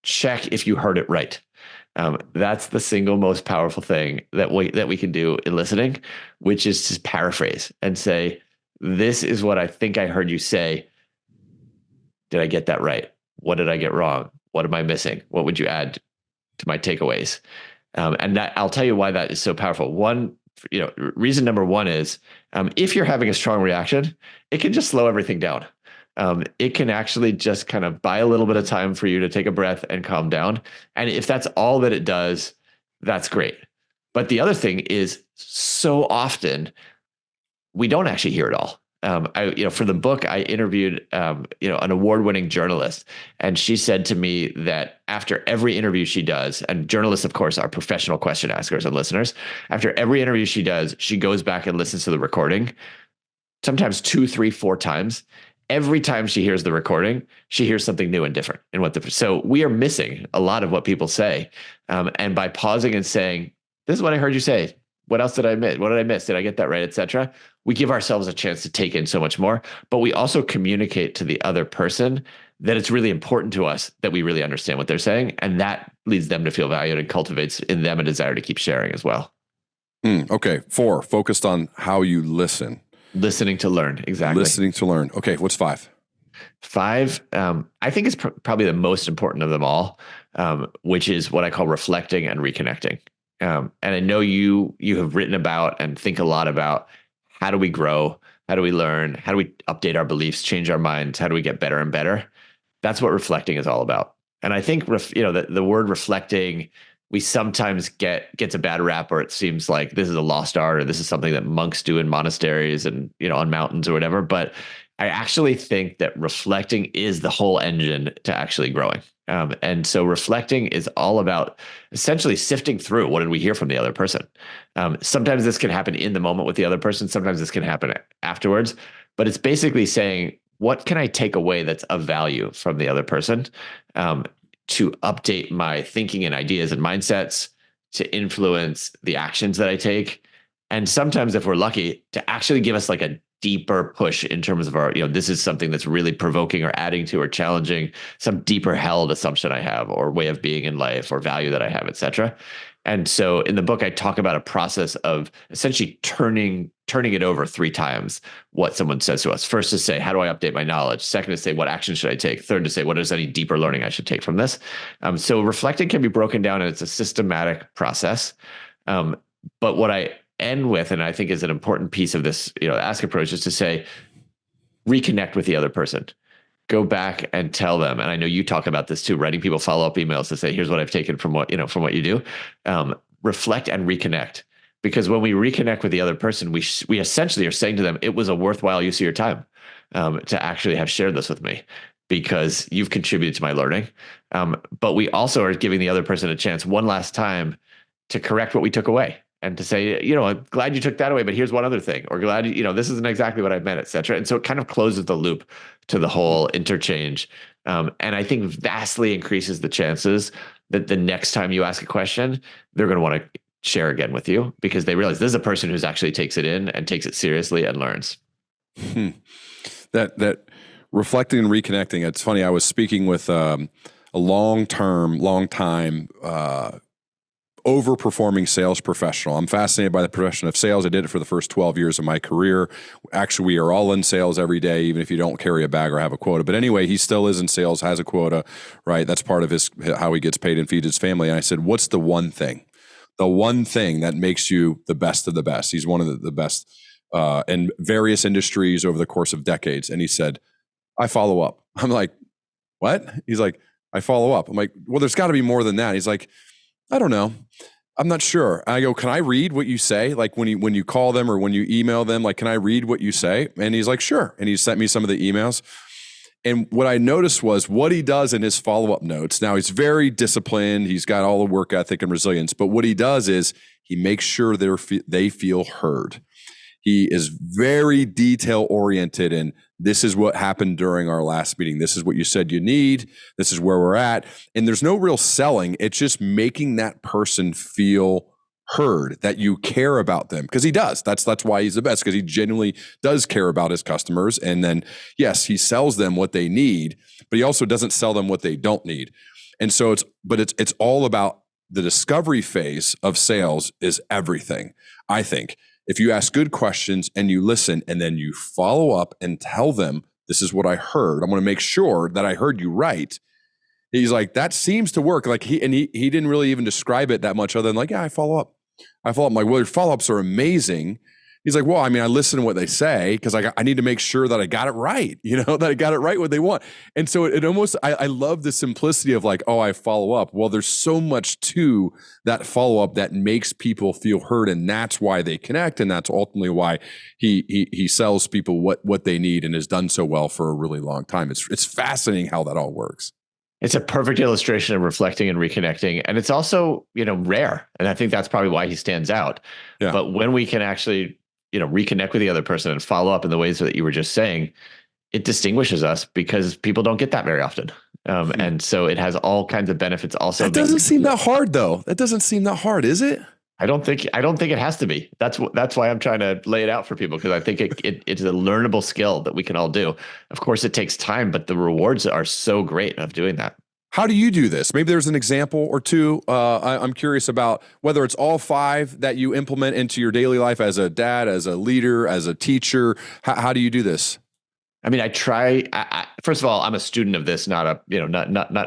Speaker 1: check if you heard it right. That's the single most powerful thing that we can do in listening, which is to paraphrase and say, this is what I think I heard you say. Did I get that right? What did I get wrong? What am I missing? What would you add to my takeaways? And that, I'll tell you why that is so powerful. Reason number 1 is, if you're having a strong reaction, it can just slow everything down. It can actually just kind of buy a little bit of time for you to take a breath and calm down. And if that's all that it does, that's great. But the other thing is, so often we don't actually hear it all. For the book, I interviewed, an award-winning journalist, and she said to me that after every interview she does, and journalists, of course, are professional question askers and listeners, after every interview she does, she goes back and listens to the recording, sometimes 2, 3, 4 times. Every time she hears the recording, she hears something new and different. So we are missing a lot of what people say. And by pausing and saying, this is what I heard you say. What else did I miss? What did I miss? Did I get that right? Et cetera. We give ourselves a chance to take in so much more, but we also communicate to the other person that it's really important to us that we really understand what they're saying. And that leads them to feel valued and cultivates in them a desire to keep sharing as well.
Speaker 2: Okay. 4, focused on how you listen.
Speaker 1: Listening to learn. Exactly.
Speaker 2: Listening to learn. Okay. What's 5?
Speaker 1: 5, I think is probably the most important of them all, which is what I call reflecting and reconnecting. And I know you have written about and think a lot about, how do we grow? How do we learn? How do we update our beliefs, change our minds? How do we get better and better? That's what reflecting is all about. And I think, the word reflecting, we sometimes gets a bad rap, or it seems like this is a lost art, or this is something that monks do in monasteries and, on mountains or whatever. But I actually think that reflecting is the whole engine to actually growing. And so reflecting is all about essentially sifting through, what did we hear from the other person? Sometimes this can happen in the moment with the other person. Sometimes this can happen afterwards. But it's basically saying, what can I take away that's of value from the other person? To update my thinking and ideas and mindsets, to influence the actions that I take. And sometimes, if we're lucky, to actually give us like a deeper push in terms of our, this is something that's really provoking or adding to or challenging some deeper held assumption I have, or way of being in life, or value that I have, et cetera. And so in the book, I talk about a process of essentially turning it over 3 times what someone says to us. First, to say, how do I update my knowledge? Second, to say, what action should I take? Third, to say, what is any deeper learning I should take from this? So reflecting can be broken down, and it's a systematic process. But what I end with, and I think is an important piece of this, ask approach, is to say, reconnect with the other person. Go back and tell them. And I know you talk about this too, writing people follow-up emails to say, here's what I've taken from what you do. Reflect and reconnect. Because when we reconnect with the other person, we essentially are saying to them, it was a worthwhile use of your time to actually have shared this with me, because you've contributed to my learning. But we also are giving the other person a chance one last time to correct what we took away. and to say, I'm glad you took that away, but here's one other thing, or glad, this isn't exactly what I meant, et cetera. And so it kind of closes the loop to the whole interchange. And I think vastly increases the chances that the next time you ask a question, they're going to want to share again with you because they realize this is a person who's actually takes it in and takes it seriously and learns.
Speaker 2: That reflecting and reconnecting. It's funny. I was speaking with a long time overperforming sales professional. I'm fascinated by the profession of sales. I did it for the first 12 years of my career. Actually, we are all in sales every day, even if you don't carry a bag or have a quota. But anyway, he still is in sales, has a quota, right? That's part of how he gets paid and feeds his family. And I said, what's the one thing? The one thing that makes you the best of the best. He's one of the best in various industries over the course of decades. And he said, I follow up. I'm like, what? He's like, I follow up. I'm like, well, there's got to be more than that. He's like, I don't know. I'm not sure. I go, can I read what you say? Like when you call them or when you email them, like, can I read what you say? And he's like, sure. And he sent me some of the emails. And what I noticed was what he does in his follow-up notes. Now he's very disciplined. He's got all the work ethic and resilience, but what he does is he makes sure they feel heard. He is very detail oriented and this is what happened during our last meeting. This is what you said you need. This is where we're at. And there's no real selling. It's just making that person feel heard, that you care about them. Because he does. That's why he's the best, because he genuinely does care about his customers. And then, yes, he sells them what they need, but he also doesn't sell them what they don't need. And so it's all about the discovery phase of sales is everything, I think. If you ask good questions and you listen and then you follow up and tell them, this is what I heard. I'm going to make sure that I heard you right. He's like, that seems to work. Like he didn't really even describe it that much other than like, yeah, I follow up. I'm like, well, your follow-ups are amazing. He's like, well, I mean, I listen to what they say because I need to make sure that I got it right, that I got it right what they want. And so it almost, I love the simplicity of like, oh, I follow up. Well, there's so much to that follow-up that makes people feel heard. And that's why they connect. And that's ultimately why he sells people what they need and has done so well for a really long time. It's fascinating how that all works.
Speaker 1: It's a perfect illustration of reflecting and reconnecting. And it's also, rare. And I think that's probably why he stands out. Yeah. But when we can actually reconnect with the other person and follow up in the ways that you were just saying, it distinguishes us because people don't get that very often. And so it has all kinds of benefits also.
Speaker 2: That doesn't seem that hard though. That doesn't seem that hard, is it?
Speaker 1: I don't think it has to be. That's why I'm trying to lay it out for people, because I think it's a learnable skill that we can all do. Of course, it takes time, but the rewards are so great of doing that.
Speaker 2: How do you do this? Maybe there's an example or two. I'm curious about whether it's all 5 that you implement into your daily life as a dad, as a leader, as a teacher. How do you do this?
Speaker 1: I mean, I try. First of all, I'm a student of this, not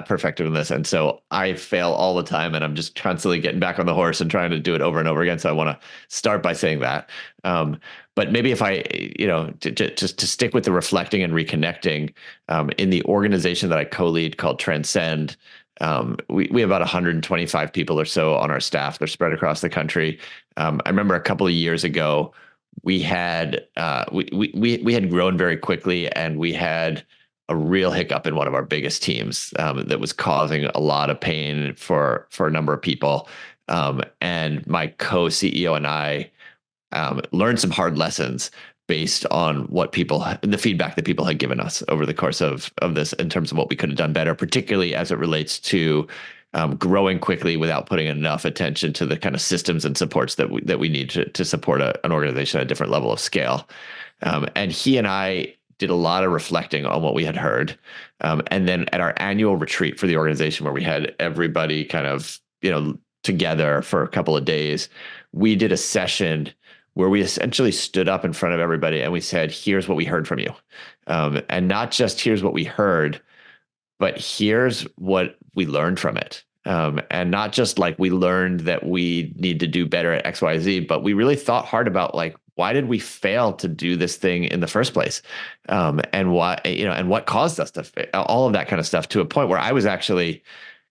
Speaker 1: perfected in this, and so I fail all the time, and I'm just constantly getting back on the horse and trying to do it over and over again. So I want to start by saying that. But maybe if I, just to stick with the reflecting and reconnecting, in the organization that I co-lead called Transcend, we have about 125 people or so on our staff. They're spread across the country. I remember a couple of years ago, we had grown very quickly, and we had a real hiccup in one of our biggest teams that was causing a lot of pain for a number of people. And my co-CEO and I learned some hard lessons based on the feedback that people had given us over the course of this, in terms of what we could have done better, particularly as it relates to growing quickly without putting enough attention to the kind of systems and supports that we need to support an organization at a different level of scale. And he and I did a lot of reflecting on what we had heard. And then at our annual retreat for the organization, where we had everybody kind of, together for a couple of days, we did a session where we essentially stood up in front of everybody and we said, here's what we heard from you. And not just here's what we heard, but here's what we learned from it. And not just like we learned that we need to do better at X, Y, Z, but we really thought hard about like, why did we fail to do this thing in the first place? And why, and what caused us to fail, all of that kind of stuff, to a point where I was actually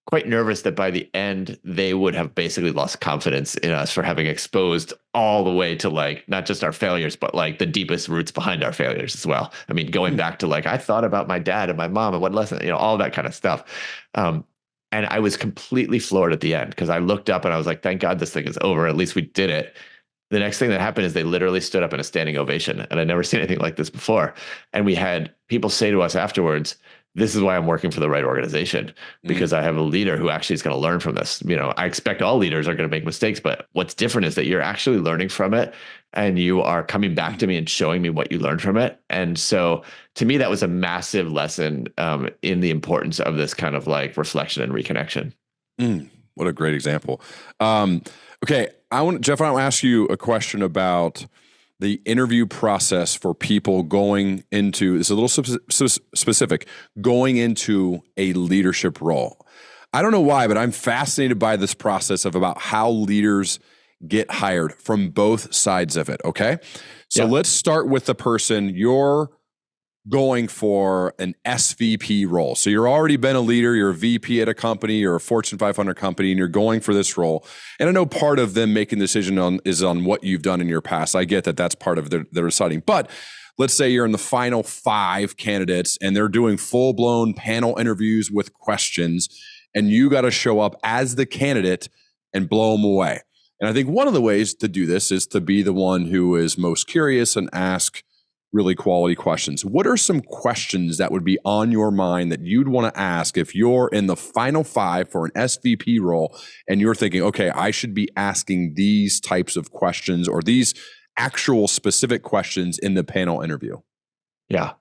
Speaker 1: quite nervous that by the end they would have basically lost confidence in us for having exposed all the way to like not just our failures, but like the deepest roots behind our failures as well. I mean, going back to like, I thought about my dad and my mom and what lesson, all that kind of stuff. And I was completely floored at the end because I looked up and I was like, thank God this thing is over. At least we did it. The next thing that happened is they literally stood up in a standing ovation. And I'd never seen anything like this before. And we had people say to us afterwards, this is why I'm working for the right organization, because I have a leader who actually is going to learn from this. I expect all leaders are going to make mistakes, but what's different is that you're actually learning from it and you are coming back to me and showing me what you learned from it. And so to me, that was a massive lesson in the importance of this kind of like reflection and reconnection.
Speaker 2: What a great example. Okay. Jeff, I want to ask you a question about the interview process for people going into, this is a little specific, going into a leadership role. I don't know why, but I'm fascinated by this process of about how leaders get hired from both sides of it. Okay. So let's start with the person you're going for an SVP role. So you're already been a leader, you're a VP at a company, you're a Fortune 500 company, and you're going for this role. And I know part of them making the decision is on what you've done in your past. I get that that's part of their deciding. But let's say you're in the final 5 candidates and they're doing full-blown panel interviews with questions, and you got to show up as the candidate and blow them away. And I think one of the ways to do this is to be the one who is most curious and ask really quality questions. What are some questions that would be on your mind that you'd want to ask if you're in the final 5 for an SVP role and you're thinking, okay, I should be asking these types of questions or these actual specific questions in the panel interview?
Speaker 1: Yeah.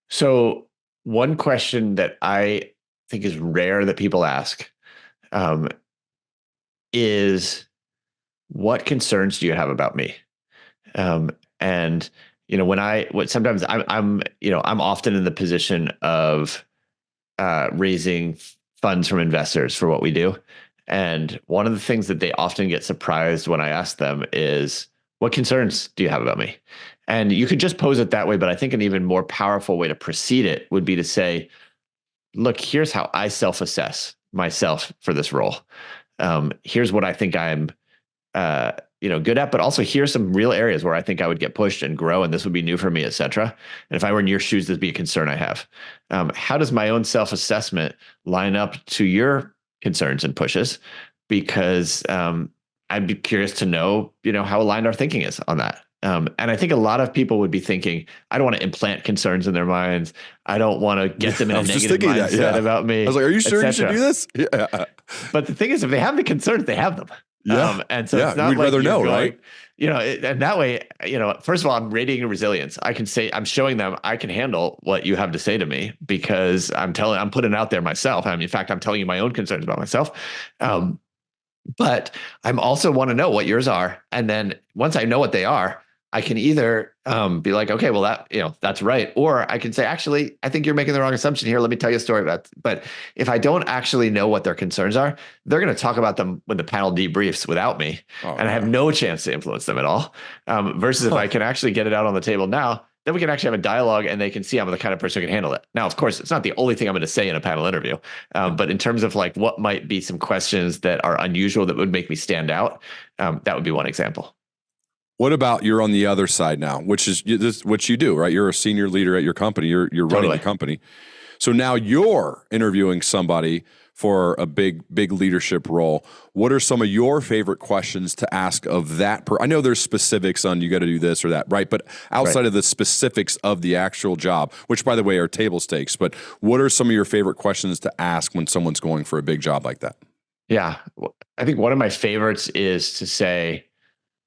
Speaker 1: So one question that I think is rare that people ask is, what concerns do you have about me? And sometimes I'm often in the position of raising funds from investors for what we do. And one of the things that they often get surprised when I ask them is, what concerns do you have about me? And you could just pose it that way, but I think an even more powerful way to proceed it would be to say, look, here's how I self-assess myself for this role. Here's what I think I'm good at, but also here's some real areas where I think I would get pushed and grow, and this would be new for me, et cetera. And if I were in your shoes, this would be a concern I have. How does my own self-assessment line up to your concerns and pushes? Because I'd be curious to know, how aligned our thinking is on that. And I think a lot of people would be thinking, I don't want to implant concerns in their minds. I don't want to get them in a negative mindset about me.
Speaker 2: I was like, are you sure you should do this? Yeah.
Speaker 1: But the thing is, if they have the concerns, they have them.
Speaker 2: Yeah.
Speaker 1: And so it's not
Speaker 2: we'd
Speaker 1: like
Speaker 2: rather know,
Speaker 1: going,
Speaker 2: right?
Speaker 1: And that way, first of all, I'm radiating resilience. I can say, I'm showing them I can handle what you have to say to me because I'm putting it out there myself. In fact, I'm telling you my own concerns about myself. But I'm also want to know what yours are. And then once I know what they are, I can either be like, okay, well, that's right. Or I can say, actually, I think you're making the wrong assumption here. Let me tell you a story about it. But if I don't actually know what their concerns are, they're going to talk about them when the panel debriefs without me. And I have no chance to influence them at all. Versus if I can actually get it out on the table now, then we can actually have a dialogue and they can see I'm the kind of person who can handle it. Now, of course, it's not the only thing I'm going to say in a panel interview. But in terms of like what might be some questions that are unusual that would make me stand out, that would be one example.
Speaker 2: What about you're on the other side now, which is what you do, right? You're a senior leader at your company. You're running the company. So now you're interviewing somebody for a big leadership role. What are some of your favorite questions to ask of that? I know there's specifics on you got to do this or that, right? But outside of the specifics of the actual job, which by the way are table stakes, but what are some of your favorite questions to ask when someone's going for a big job like that?
Speaker 1: Yeah, I think one of my favorites is to say,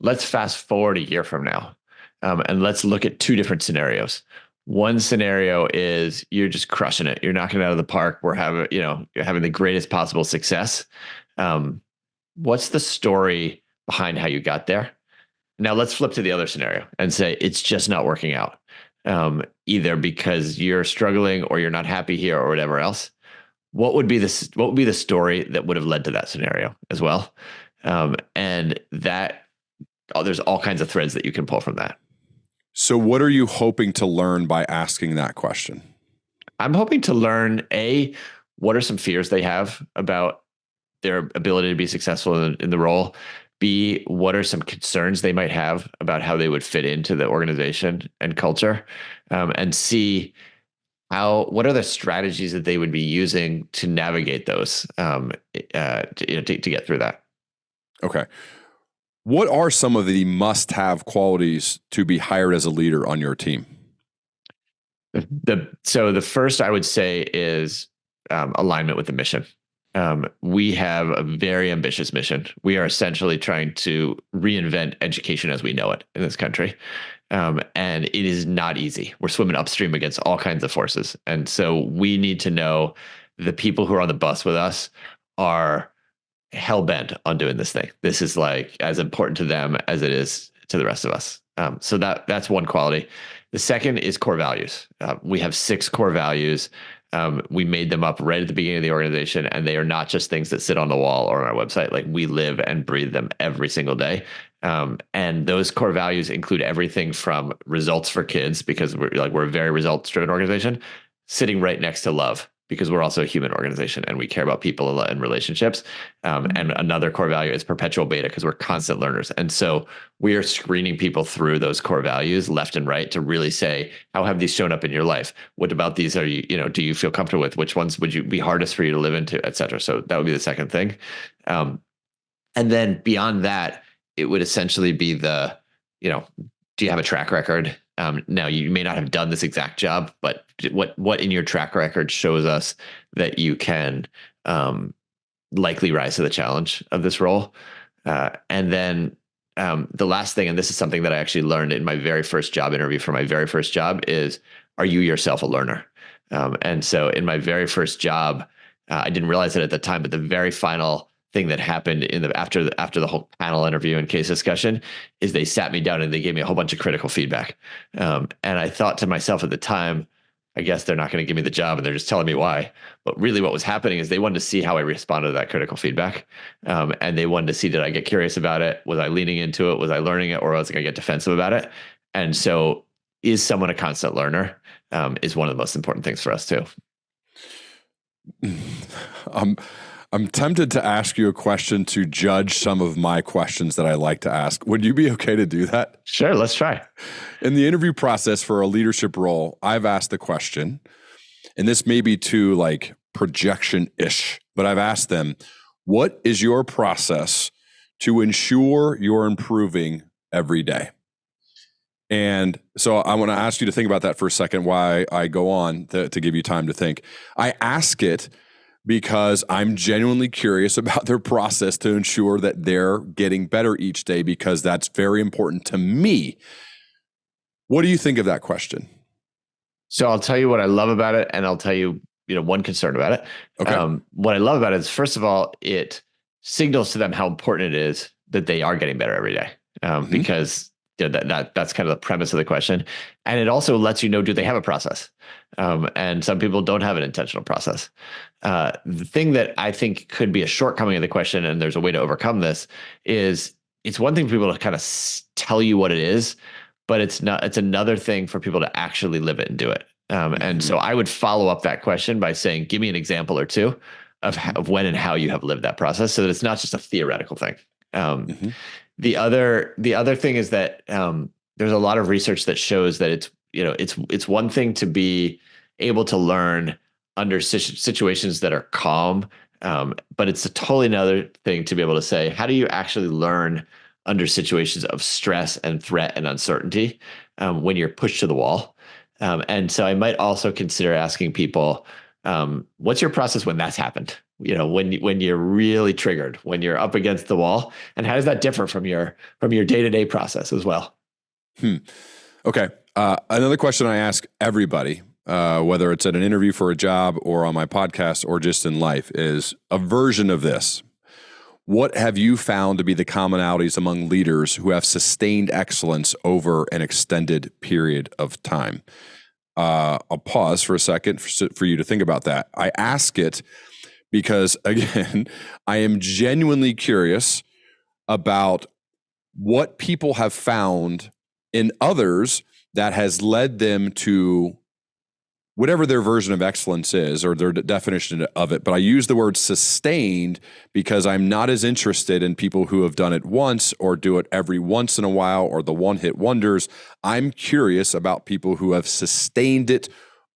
Speaker 1: let's fast forward a year from now, and let's look at 2 different scenarios. One scenario is you're just crushing it. You're knocking it out of the park. You're having the greatest possible success. What's the story behind how you got there? Now let's flip to the other scenario and say it's just not working out, either because you're struggling or you're not happy here or whatever else. What would be the story that would have led to that scenario as well? And that. There's all kinds of threads that you can pull from that.
Speaker 2: So what are you hoping to learn by asking that question?
Speaker 1: I'm hoping to learn, what are some fears they have about their ability to be successful in the role? B, what are some concerns they might have about how they would fit into the organization and culture? And C, what are the strategies that they would be using to navigate those, to get through that.
Speaker 2: Okay. What are some of the must-have qualities to be hired as a leader on your team?
Speaker 1: So the first I would say is alignment with the mission. We have a very ambitious mission. We are essentially trying to reinvent education as we know it in this country. And it is not easy. We're swimming upstream against all kinds of forces. And so we need to know the people who are on the bus with us are hell bent on doing this thing. This is like as important to them as it is to the rest of us. So that's one quality. The second is core values. We have 6 core values. We made them up right at the beginning of the organization, and they are not just things that sit on the wall or on our website. Like, we live and breathe them every single day. And those core values include everything from results for kids, because we're a very results driven organization, sitting right next to love, because we're also a human organization and we care about people and relationships. And another core value is perpetual beta, because we're constant learners. And so we are screening people through those core values left and right to really say, how have these shown up in your life? What about these are do you feel comfortable with? Which ones would you be hardest for you to live into, et cetera? So that would be the second thing. And then beyond that, it would essentially be do you have a track record? Now, you may not have done this exact job, but what in your track record shows us that you can likely rise to the challenge of this role? And then the last thing, and this is something that I actually learned in my very first job interview for my very first job, is, are you yourself a learner? And so in my very first job, I didn't realize it at the time, but the very final thing that happened after the whole panel interview and case discussion is they sat me down and they gave me a whole bunch of critical feedback. And I thought to myself at the time, I guess they're not going to give me the job and they're just telling me why. But really what was happening is they wanted to see how I responded to that critical feedback. And they wanted to see, did I get curious about it? Was I leaning into it? Was I learning it? Or was I going to get defensive about it? And so, is someone a constant learner? Is one of the most important things for us too.
Speaker 2: I'm tempted to ask you a question to judge some of my questions that I like to ask. Would you be okay to do that?
Speaker 1: Sure, let's try.
Speaker 2: In the interview process for a leadership role, I've asked the question, and this may be too like projection-ish, but I've asked them, what is your process to ensure you're improving every day? And so I want to ask you to think about that for a second while I go on to give you time to think. I ask it because I'm genuinely curious about their process to ensure that they're getting better each day, because that's very important to me. What do you think of that question?
Speaker 1: So I'll tell you what I love about it, and I'll tell you, one concern about it.
Speaker 2: Okay.
Speaker 1: What I love about it is, first of all, it signals to them how important it is that they are getting better every day, because that's kind of the premise of the question. And it also lets you know, do they have a process? And some people don't have an intentional process. The thing that I think could be a shortcoming of the question, and there's a way to overcome this, is it's one thing for people to kind of tell you what it is, but it's another thing for people to actually live it and do it. And so I would follow up that question by saying, give me an example or two of when and how you have lived that process, so that it's not just a theoretical thing. The other thing is that there's a lot of research that shows that it's one thing to be able to learn under situations that are calm, but it's a totally another thing to be able to say, how do you actually learn under situations of stress and threat and uncertainty, when you're pushed to the wall? And so I might also consider asking people, what's your process when that's happened? When you're really triggered, when you're up against the wall, and how does that differ from your day-to-day process as well?
Speaker 2: Okay. Another question I ask everybody, whether it's at an interview for a job or on my podcast or just in life, is a version of this. What have you found to be the commonalities among leaders who have sustained excellence over an extended period of time? I'll pause for a second for you to think about that. I ask it because, again, I am genuinely curious about what people have found in others that has led them to whatever their version of excellence is, or their definition of it. But I use the word sustained because I'm not as interested in people who have done it once or do it every once in a while, or the one-hit wonders. I'm curious about people who have sustained it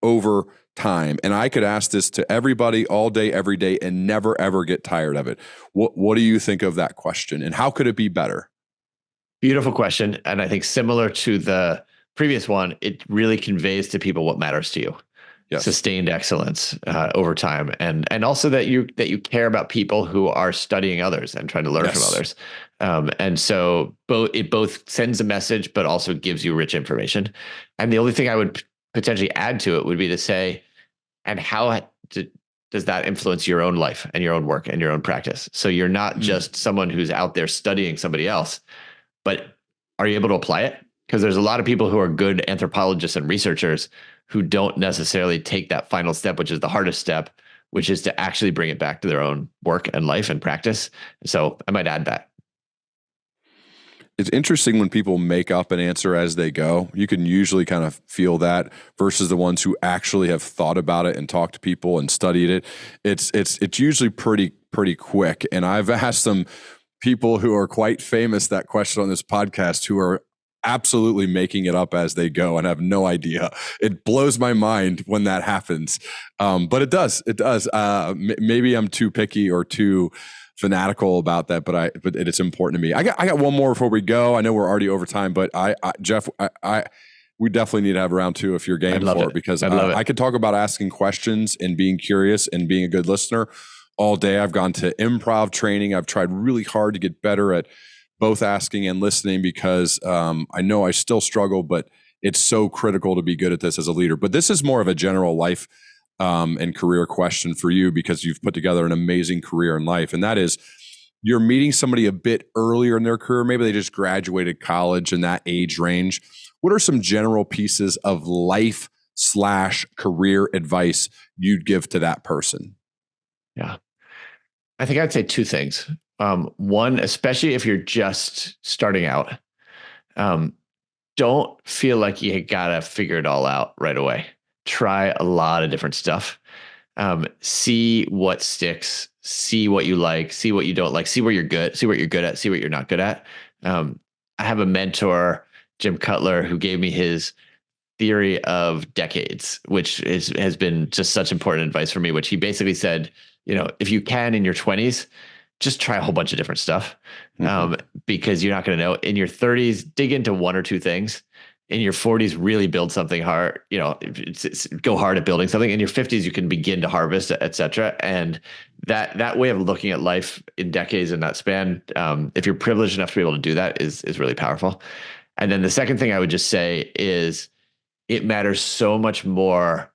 Speaker 2: over time, and I could ask this to everybody all day, every day, and never, ever get tired of it, what do you think of that question, and how could it be better?
Speaker 1: Beautiful question. And I think similar to the previous one, it really conveys to people what matters to you. Yes. Sustained excellence over time, and also that you care about people who are studying others and trying to learn from others. And so it both sends a message, but also gives you rich information. And the only thing I would potentially add to it would be to say, and how does that influence your own life and your own work and your own practice? So you're not just someone who's out there studying somebody else, but are you able to apply it? Because there's a lot of people who are good anthropologists and researchers who don't necessarily take that final step, which is the hardest step, which is to actually bring it back to their own work and life and practice. So I might add that.
Speaker 2: It's interesting when people make up an answer as they go. You can usually kind of feel that versus the ones who actually have thought about it and talked to people and studied it. It's usually pretty quick. And I've asked some people who are quite famous that question on this podcast who are absolutely making it up as they go and have no idea. It blows my mind when that happens. But it does. Maybe I'm too picky or too fanatical about that, but it's important to me. I got one more before we go. I know we're already over time, but Jeff, we definitely need to have round two if you're game for it, because I could talk about asking questions and being curious and being a good listener all day. I've gone to improv training. I've tried really hard to get better at both asking and listening, because I know I still struggle, but it's so critical to be good at this as a leader. But this is more of a general life and career question for you, because you've put together an amazing career in life. And that is, you're meeting somebody a bit earlier in their career. Maybe they just graduated college in that age range. What are some general pieces of life/career advice you'd give to that person?
Speaker 1: Yeah. I think I'd say two things. One, especially if you're just starting out, don't feel like you gotta figure it all out right away. Try a lot of different stuff. See what sticks, see what you like, see what you don't like, see where you're good, see what you're good at, see what you're not good at. I have a mentor, Jim Cutler, who gave me his theory of decades, which has been just such important advice for me, which he basically said, if you can in your 20s, just try a whole bunch of different stuff, because you're not going to know. In your 30s, dig into one or two things. In your 40s, really build something hard. Go hard at building something. In your 50s, you can begin to harvest, et cetera. And that way of looking at life in decades in that span, if you're privileged enough to be able to do that, is really powerful. And then the second thing I would just say is, it matters so much more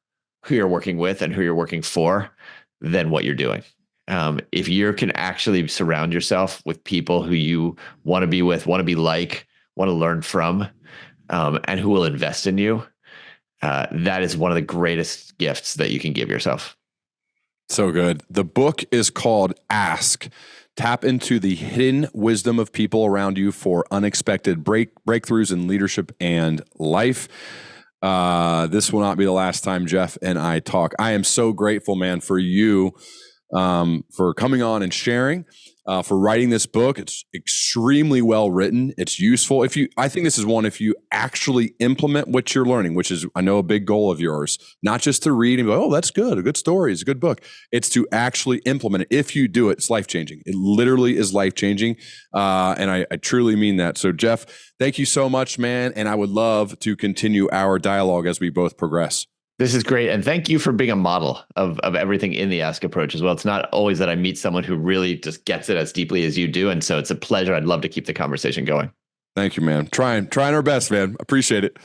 Speaker 1: who you're working with and who you're working for than what you're doing. If you can actually surround yourself with people who you want to be with, want to be like, want to learn from, and who will invest in you, that is one of the greatest gifts that you can give yourself.
Speaker 2: So good. The book is called Ask. Tap into the hidden wisdom of people around you for unexpected breakthroughs in leadership and life. This will not be the last time Jeff and I talk. I am so grateful, man, for you, for coming on and sharing, for writing this book. It's extremely well written. It's useful. I think this is one, if you actually implement what you're learning, which is, I know, a big goal of yours, not just to read and go, oh, that's good. A good story. It's a good book. It's to actually implement it. If you do it, it's life-changing. It literally is life-changing. And I truly mean that. So Jeff, thank you so much, man. And I would love to continue our dialogue as we both progress.
Speaker 1: This is great. And thank you for being a model of everything in the Ask approach as well. It's not always that I meet someone who really just gets it as deeply as you do. And so it's a pleasure. I'd love to keep the conversation going.
Speaker 2: Thank you, man. Trying our best, man. Appreciate it.